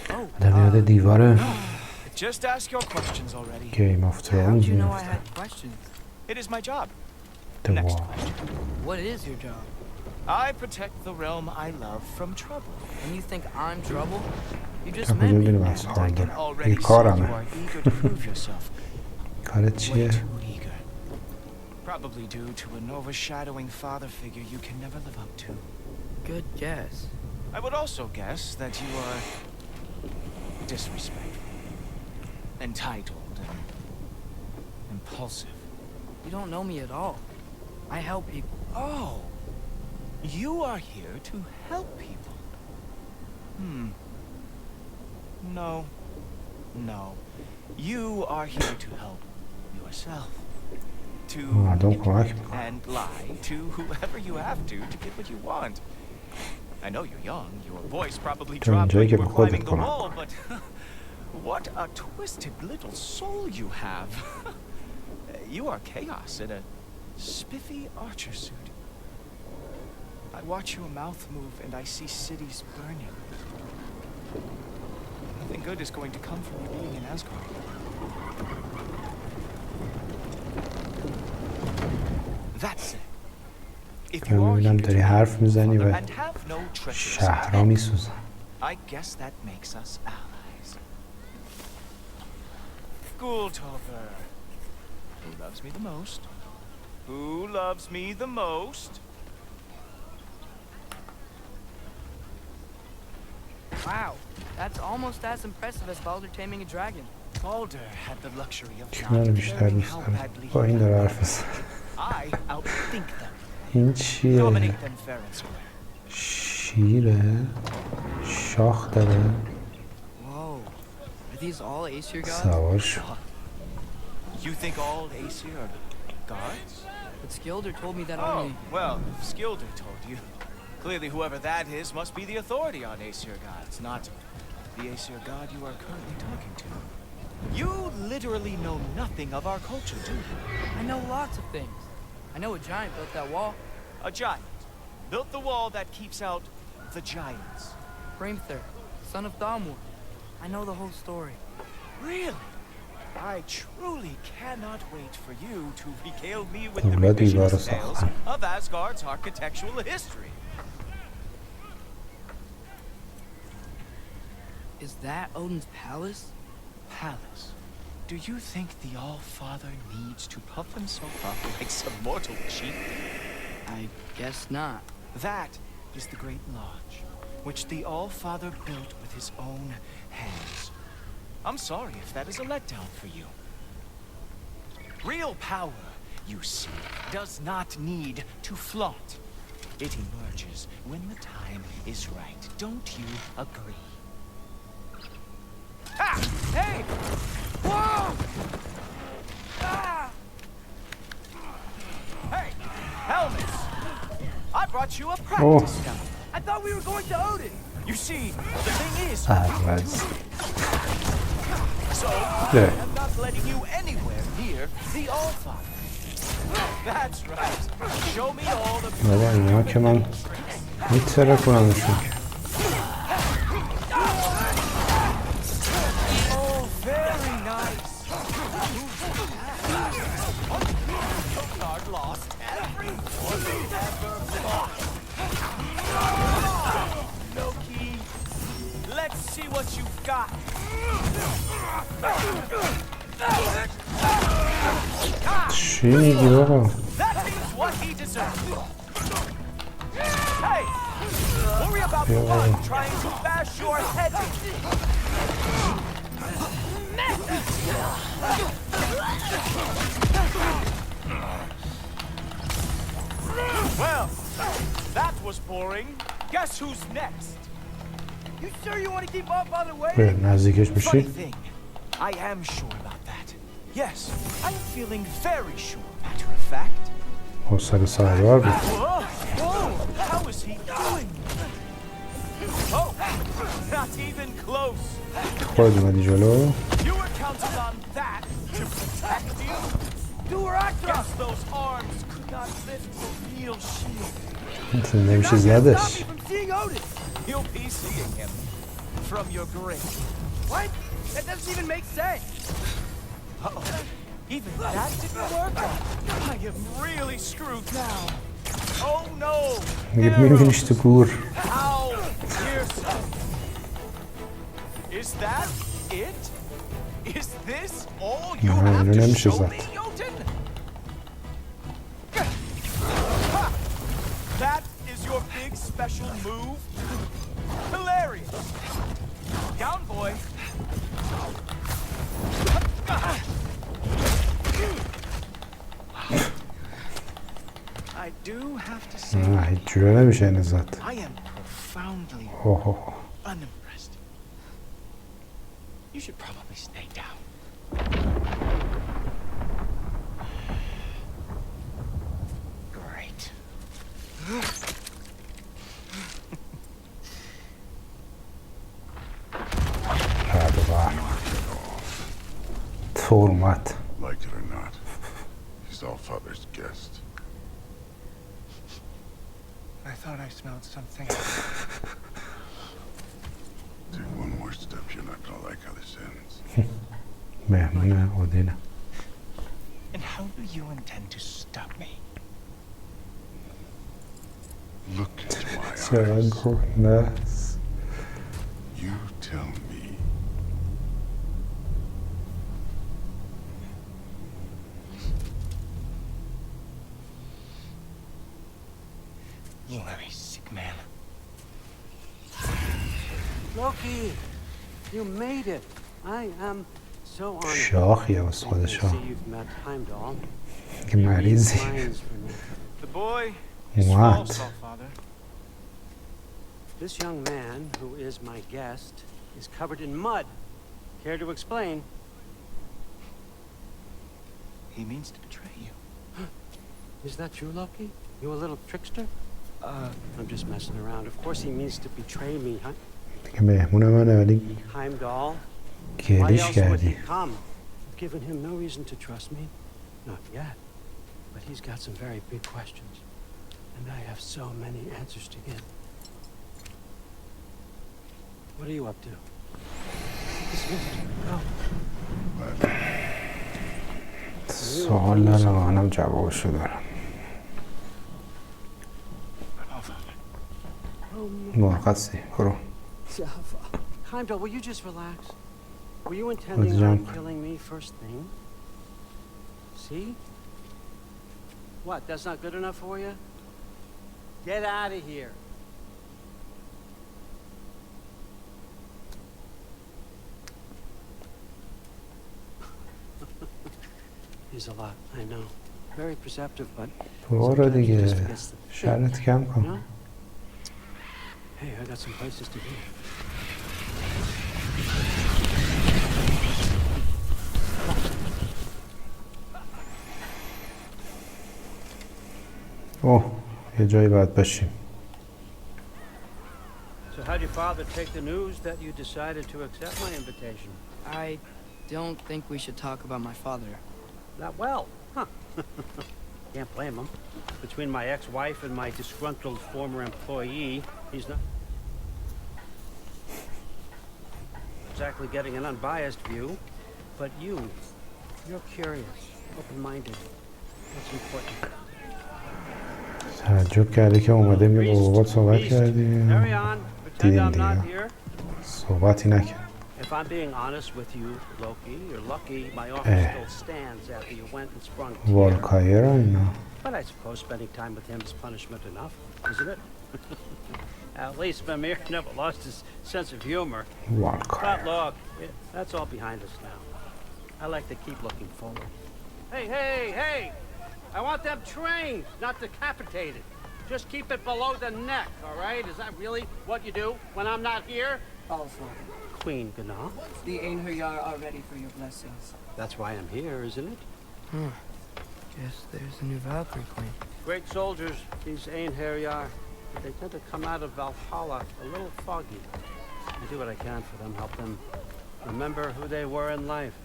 Oh, آدم یاد دیوار just ask your questions already. گیم آف How'd ترونز you know I میفته. had questions? It is my job. The Next Wall. question. What is your job? I protect the realm I love from trouble. And you think I'm trouble? You just تا met کجا me. میریم I اصلا can درگیر already یه see you کارمه are eager to prove yourself. کارت Way چیه؟ too eager. Probably due to an overshadowing father figure you can never live up to. Good guess. I would also guess that you are disrespectful, entitled, and impulsive. You don't know me at all. I help people. Oh, you are here to help people. No. No. You are here to help yourself. To مردم کمک میکنن. and lie to whoever you have to get what you want. I know you're young. Your voice probably تو dropped اینجایی when که you به were خودت climbing the کمک wall, کن. but what a twisted little soul you have. You are chaos in a spiffy archer suit. I watch your mouth move and I see cities burning. Nothing good is going to come from you being in Asgard. That said, if you are میبینم here داری to حرف help میزنی Father و and have no treacherous شهرها intent, میسوزن. I guess that makes us allies. Gultover. Who loves me the most? Who loves me the most? Wow, that's almost as impressive as Baldur taming a dragon. Baldur had the luxury of که not منو بیشتر caring دوست how داره badly با he این داره got. حرف بزن. I outthink them, این چیه؟ dominate them fair and square. شیره؟ شاخ داره؟ Whoa. Are these all Aesir gods? سوار شو. You think all Aesir are gods? But Skilder told me that Oh, only... well, if Skilder told you. Clearly whoever that is must be the authority on Aesir gods, not the Aesir god you are currently talking to. You literally know nothing of our culture, do you? I know lots of things. I know a giant built that wall. A giant built the wall that keeps out the giants. Hrimthur, son of Thamur. I know the whole story. Really? I truly cannot wait for you to regale me with the اونا دیوار revisionist tales ساختن. of Asgard's architectural history. Is that Odin's palace? Palace. Do you think the All-Father needs to puff himself up like some mortal chief? I guess not. That is the Great Lodge, which the All-Father built with his own hands. I'm sorry if that is a letdown for you. Real power, you see, does not need to flaunt. It emerges when the time is right. Don't you agree? Ah! Hey! Whoa! Ah! Hey! Helmets! I brought you a practice gun. I thought we were going to Odin! You see, the thing is, احوز. so Yeah. I'm not letting you anywhere near the All-Father. That's right. Show me all the بابا اینا که من میتره کنمشون که. Oh, very nice. Card lost every one ever fought. Loki, let's see what you've got. چی میگی بابا؟ That is what he deserves. Hey, worry about the Yeah. one trying to bash your head in. Well, that was boring. Guess who's next? You sure you want to keep our father waiting? به نزدیکش Funny میشی؟ thing, I am sure about that. Yes, I'm feeling very sure, matter of fact. حوصله سردار بود. Whoa! Whoa! How is he doing? Oh, not even close. خود اومدی جلو؟ You were counting on that to protect you? Do her Guess those arms could not lift your real shield. نمیشه زدش. From seeing Odin. You'll be seeing him from your grave. What? That doesn't even make sense. Uh-oh. Even that didn't work? I am really screwed now. Oh no! میبینیش تو گور. How fearsome! Is that it? Is this all you have to نمیشه show زد. me, Jotun? That is your big special move? Hilarious! Down, boy. I do have to say, هیچ جوره نمیشه اینو زد. I am profoundly unimpressed. You should probably stay down. Great. فرمت. Like it or not, he's all father's guest. I thought I smelled something. Take one more step, you're not gonna like how this ends. مهمونه اودینه. And how do you intend to stop me? Look into my چقدر eyes. گرنه است. You tell me. You are a sick man. Loki, you made it. I am so honored. شاخیه واسه خودش I ها. see you've met Heimdall. که مریضی. Lines for me. The boy is What? false, Father. This young man, who is my guest, is covered in mud. Care to explain? He means to betray you. Is that true, Loki? You a little trickster? I'm just messing around. Of course he means to betray me, huh? که مهمونه منه ولی Heimdall? Why گلیش else would he کردی. come? I've given him no reason to trust me. Not yet. But he's got some very big questions. And I have so many answers to give. What are you up to? Go. سوال دارم و منم جوابشو دارم. مرخصی برو. Heimdall, will you just relax? Were you intending on killing me first thing? See? What, that's not good enough for you? Get out of here. He's a lot, I know. Very perceptive, but برو sometimes he دیگه. just forgets the thing, شرط کم you کن. know? Hey, I got some places to be. اوه یه جایی باید باشیم. So how'd your father take the news that you decided to accept my invitation? I don't think we should talk about my father. Not well, huh? Can't blame him. Between my ex-wife and my disgruntled former employee, he's not exactly getting an unbiased view. But you're curious, open-minded. What's important? تعجب کرده که اومدیم یه بابات صحبت کردیم. Carry on. Pretend دیدیم I'm not دیگه. here. صحبتی نکرد. If I'm being honest with you, Loki, you're lucky my offer still stands after you went and sprung Tyr. والکایر اینا. But I suppose spending time with him is punishment enough, isn't it? At least Mimir never lost his sense of humor. والکایر. But look, that's all behind us now. I like to keep looking forward. Hey! I want them trained, not decapitated. Just keep it below the neck, all right? Is that really what you do when I'm not here? All Father. Queen Gná. The Einherjar are ready for your blessings. That's why I'm here, isn't it? Guess there's a new Valkyrie queen. Great soldiers, these Einherjar. But they tend to come out of Valhalla a little foggy. I do what I can for them, help them remember who they were in life.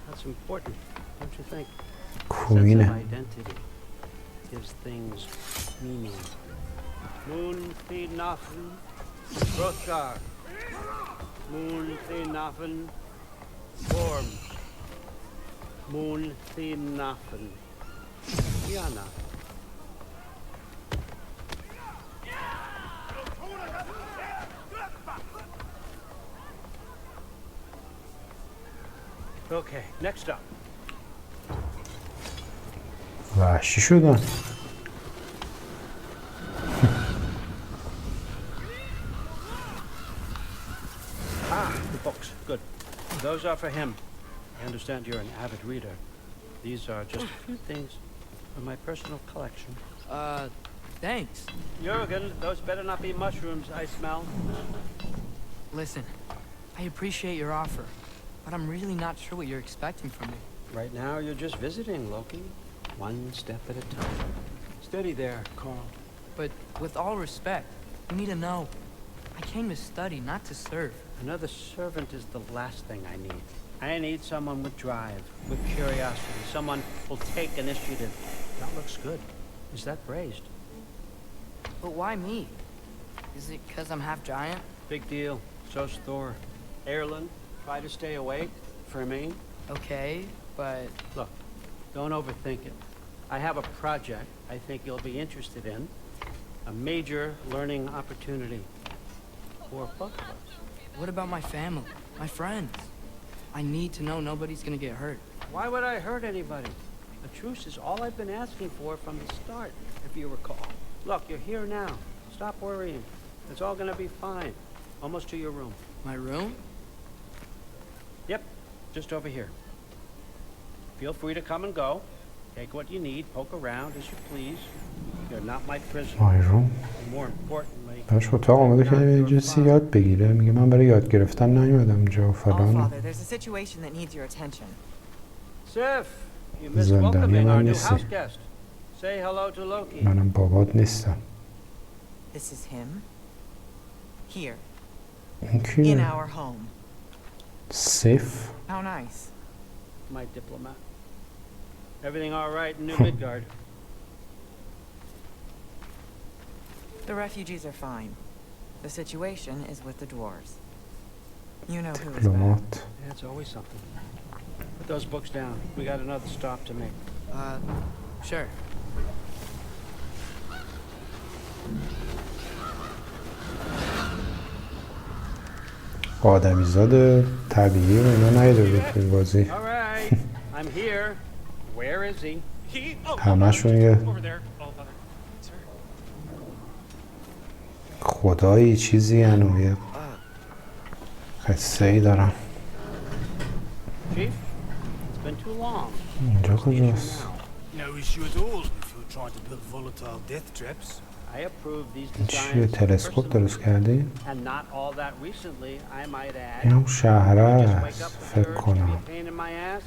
That's important, don't you think? Sense of کوینه. identity. gives things meaning. Moon thi nafen, Hrothgar. Moon thi nafen, Worm. Moon thi nafen, Diana. Okay, next up. وحشی شدن. The books. Good. Those are for him. I understand you're an avid reader. These are just a few things from my personal collection. Thanks. Jurgen, those better not be mushrooms I smell. Listen, I appreciate your offer, but I'm really not sure what you're expecting from me. Right now, you're just visiting, Loki. One step at a time. Steady there, Carl. But with all respect, you need to know, I came to study, not to serve. Another servant is the last thing I need. I need someone with drive, with curiosity, someone who'll take initiative. That looks good. Is that praised? But why me? Is it because I'm half giant? Big deal. So's Thor. Erlen, try to stay awake. For me. Okay, but... Look, don't overthink it. I have a project I think you'll be interested in. A major learning opportunity. For both of us. What about my family? My friends? I need to know nobody's gonna get hurt. Why would I hurt anybody? A truce is all I've been asking for from the start, if you recall. Look, you're here now. Stop worrying. It's all gonna be fine. Almost to your room. My room? Yep, just over here. Feel free to come and go. Take what you need, poke around as you please. You're not my prisoner. آیرون More importantly, داشت اتاق آمده که یه چیزی یاد بگیره. میگه من برای یاد گرفتن نیومدم اینجا و All فلان. father, there's a situation that needs your attention. Sif, you missed زندانی welcoming من our new نیستی. house guest. Say hello to Loki. منم بابات نیستم. This is him. Here, این in کیه؟ our home. سیف؟ How nice. My diplomat. Everything all right in New Midgard? The refugees are fine. The situation is with the dwarves. You know who is bad. دیپلمات. Yeah, it's always something. Put those books down. We got another stop to make. Sure. آدمیزاد طبیعی رو اینا نیده بود تو این بازی. All right. I'm here. Where is he? همشون یه خدایی چیزی هنو یه قصه ای دارم. Chief? It's been too long. اینجا کجاست؟ Now we should all if you're trying to build volatile death traps. I approve these این چیه؟ designs تلسکوپ درست کردی؟ and not all that recently, I might add. این هم شهره Just wake است up with the فکر urge to be کنم a pain in my ass.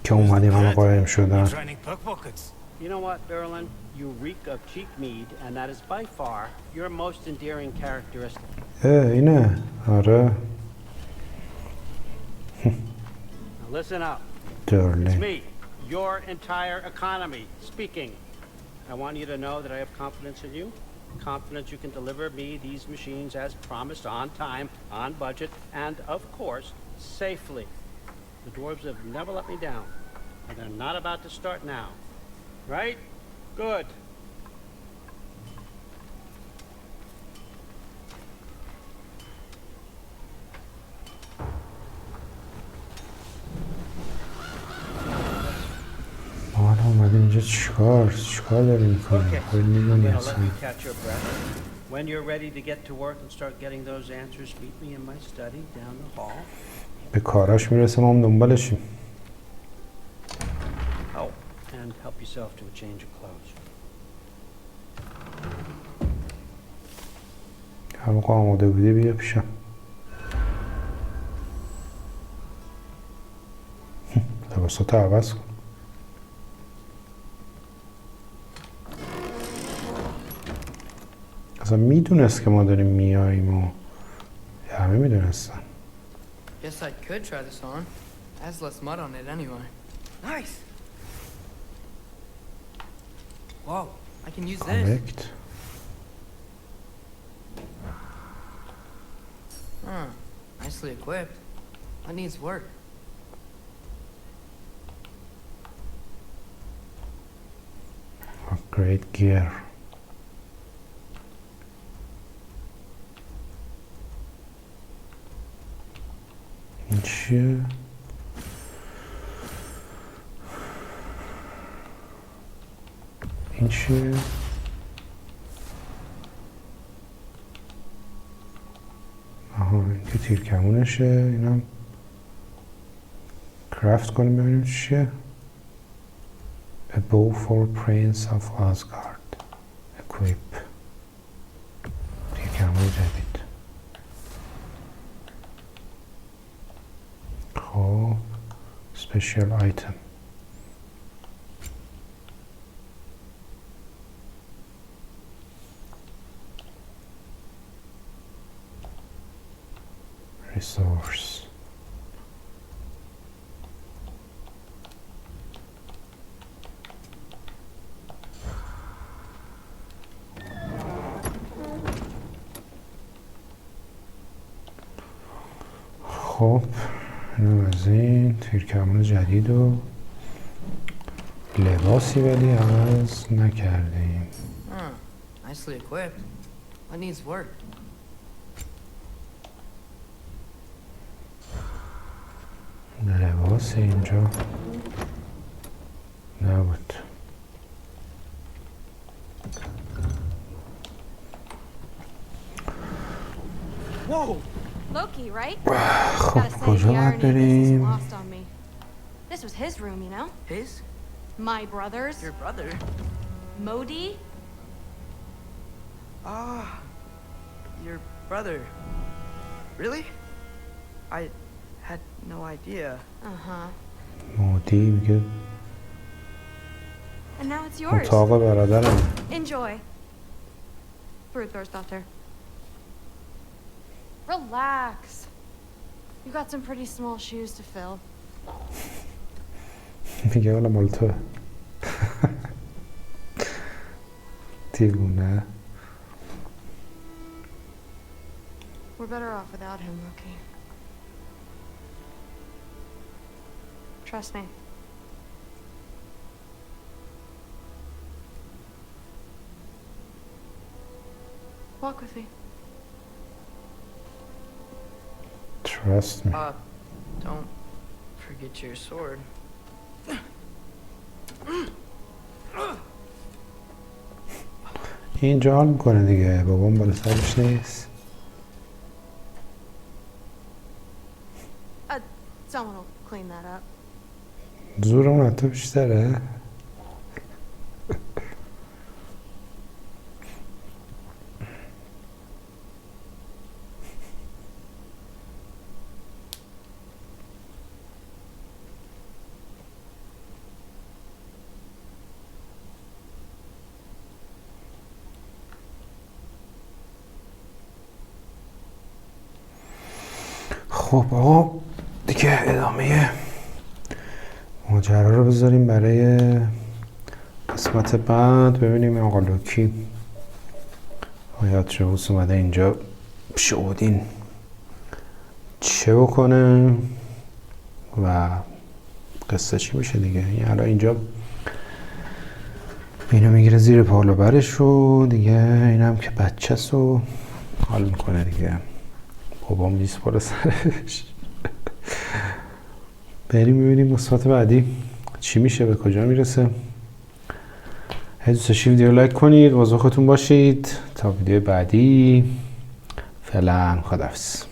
که اومدیم همه قایم You're شدن. training pickpockets. You know what, Berlin? You reek of cheap mead, and that is by far your most endearing characteristic. اینه آره Now listen up. It's درلی me, your entire economy, speaking. I want you to know that I have confidence in you. Confidence you can deliver me these machines as promised, on time, on budget, and of course, safely. The dwarves have never let me down, and they're not about to start now. Right? Good. ما الان اومدیم اینجا چیکار داریم میکنیم؟ Okay. خیلی I'm میدونی gonna let اصلا. you catch your breath. When you're ready to get to work and start getting those answers, meet me in my study down the hall. به کاراش میرسه ما هم دنبالشیم. Oh, and help yourself to a change of clothes. هر موقع آماده بودی بیا پیشم. لباساتو عوض کن. اصلا میدونست که ما داریم میاییم و همه میدونستن. Guess I could try this on. Has less mud on it anyway. Nice. Whoa, I can use this. Correct. Nicely equipped. What needs work? Upgrade gear. این چیه؟ این چیه؟ آها این که تیرکمونشه. اینم کرافت کنیم ببینیم چیه. A bow for Prince of Asgard. Equip. تیرکمون جدید. خب special item. Resource. خب اینم از این تیرکمان جدید و لباسی ولی عوض نکردیم. Nicely equipped. What needs work? لباس اینجا نبود. Whoa! Loki, right? خب کجا باید بریم؟ This was his room, you know? His? My brother's. Your brother? Modi? Ah, your brother. Really? I had no idea. Uh-huh. مودی میگه And now it's yours. اتاق برادرم. Enjoy. Brudgårdsdotter. Relax. You got some pretty small shoes to fill. میگه والا مال تو. دیوونه. We're better off without him, Loki. Trust me. Walk with me. Trust me. Don't forget your sword. اینجا حال میکنه دیگه. بابام بالا سرش نیست. Someone will clean that up. زورمون حتی بیشتره. خب آقا دیگه ادامه ماجرا رو بذاریم برای قسمت بعد. ببینیم آقا لوکی آیات شبوس اومده اینجا پیش اودین چه بکنه و قصه چی میشه دیگه. این الان اینجا اینو میگیره زیر پالو برش و دیگه اینم که بچه سو حال میکنه دیگه. بابام نیست بالا سرش. بریم ببینیم قسمت بعدی چی میشه، به کجا میرسه. دوست داشتید ویدیو لایک کنید، مواظب خودتون باشید تا ویدیو بعدی. فعلا خداحافظ.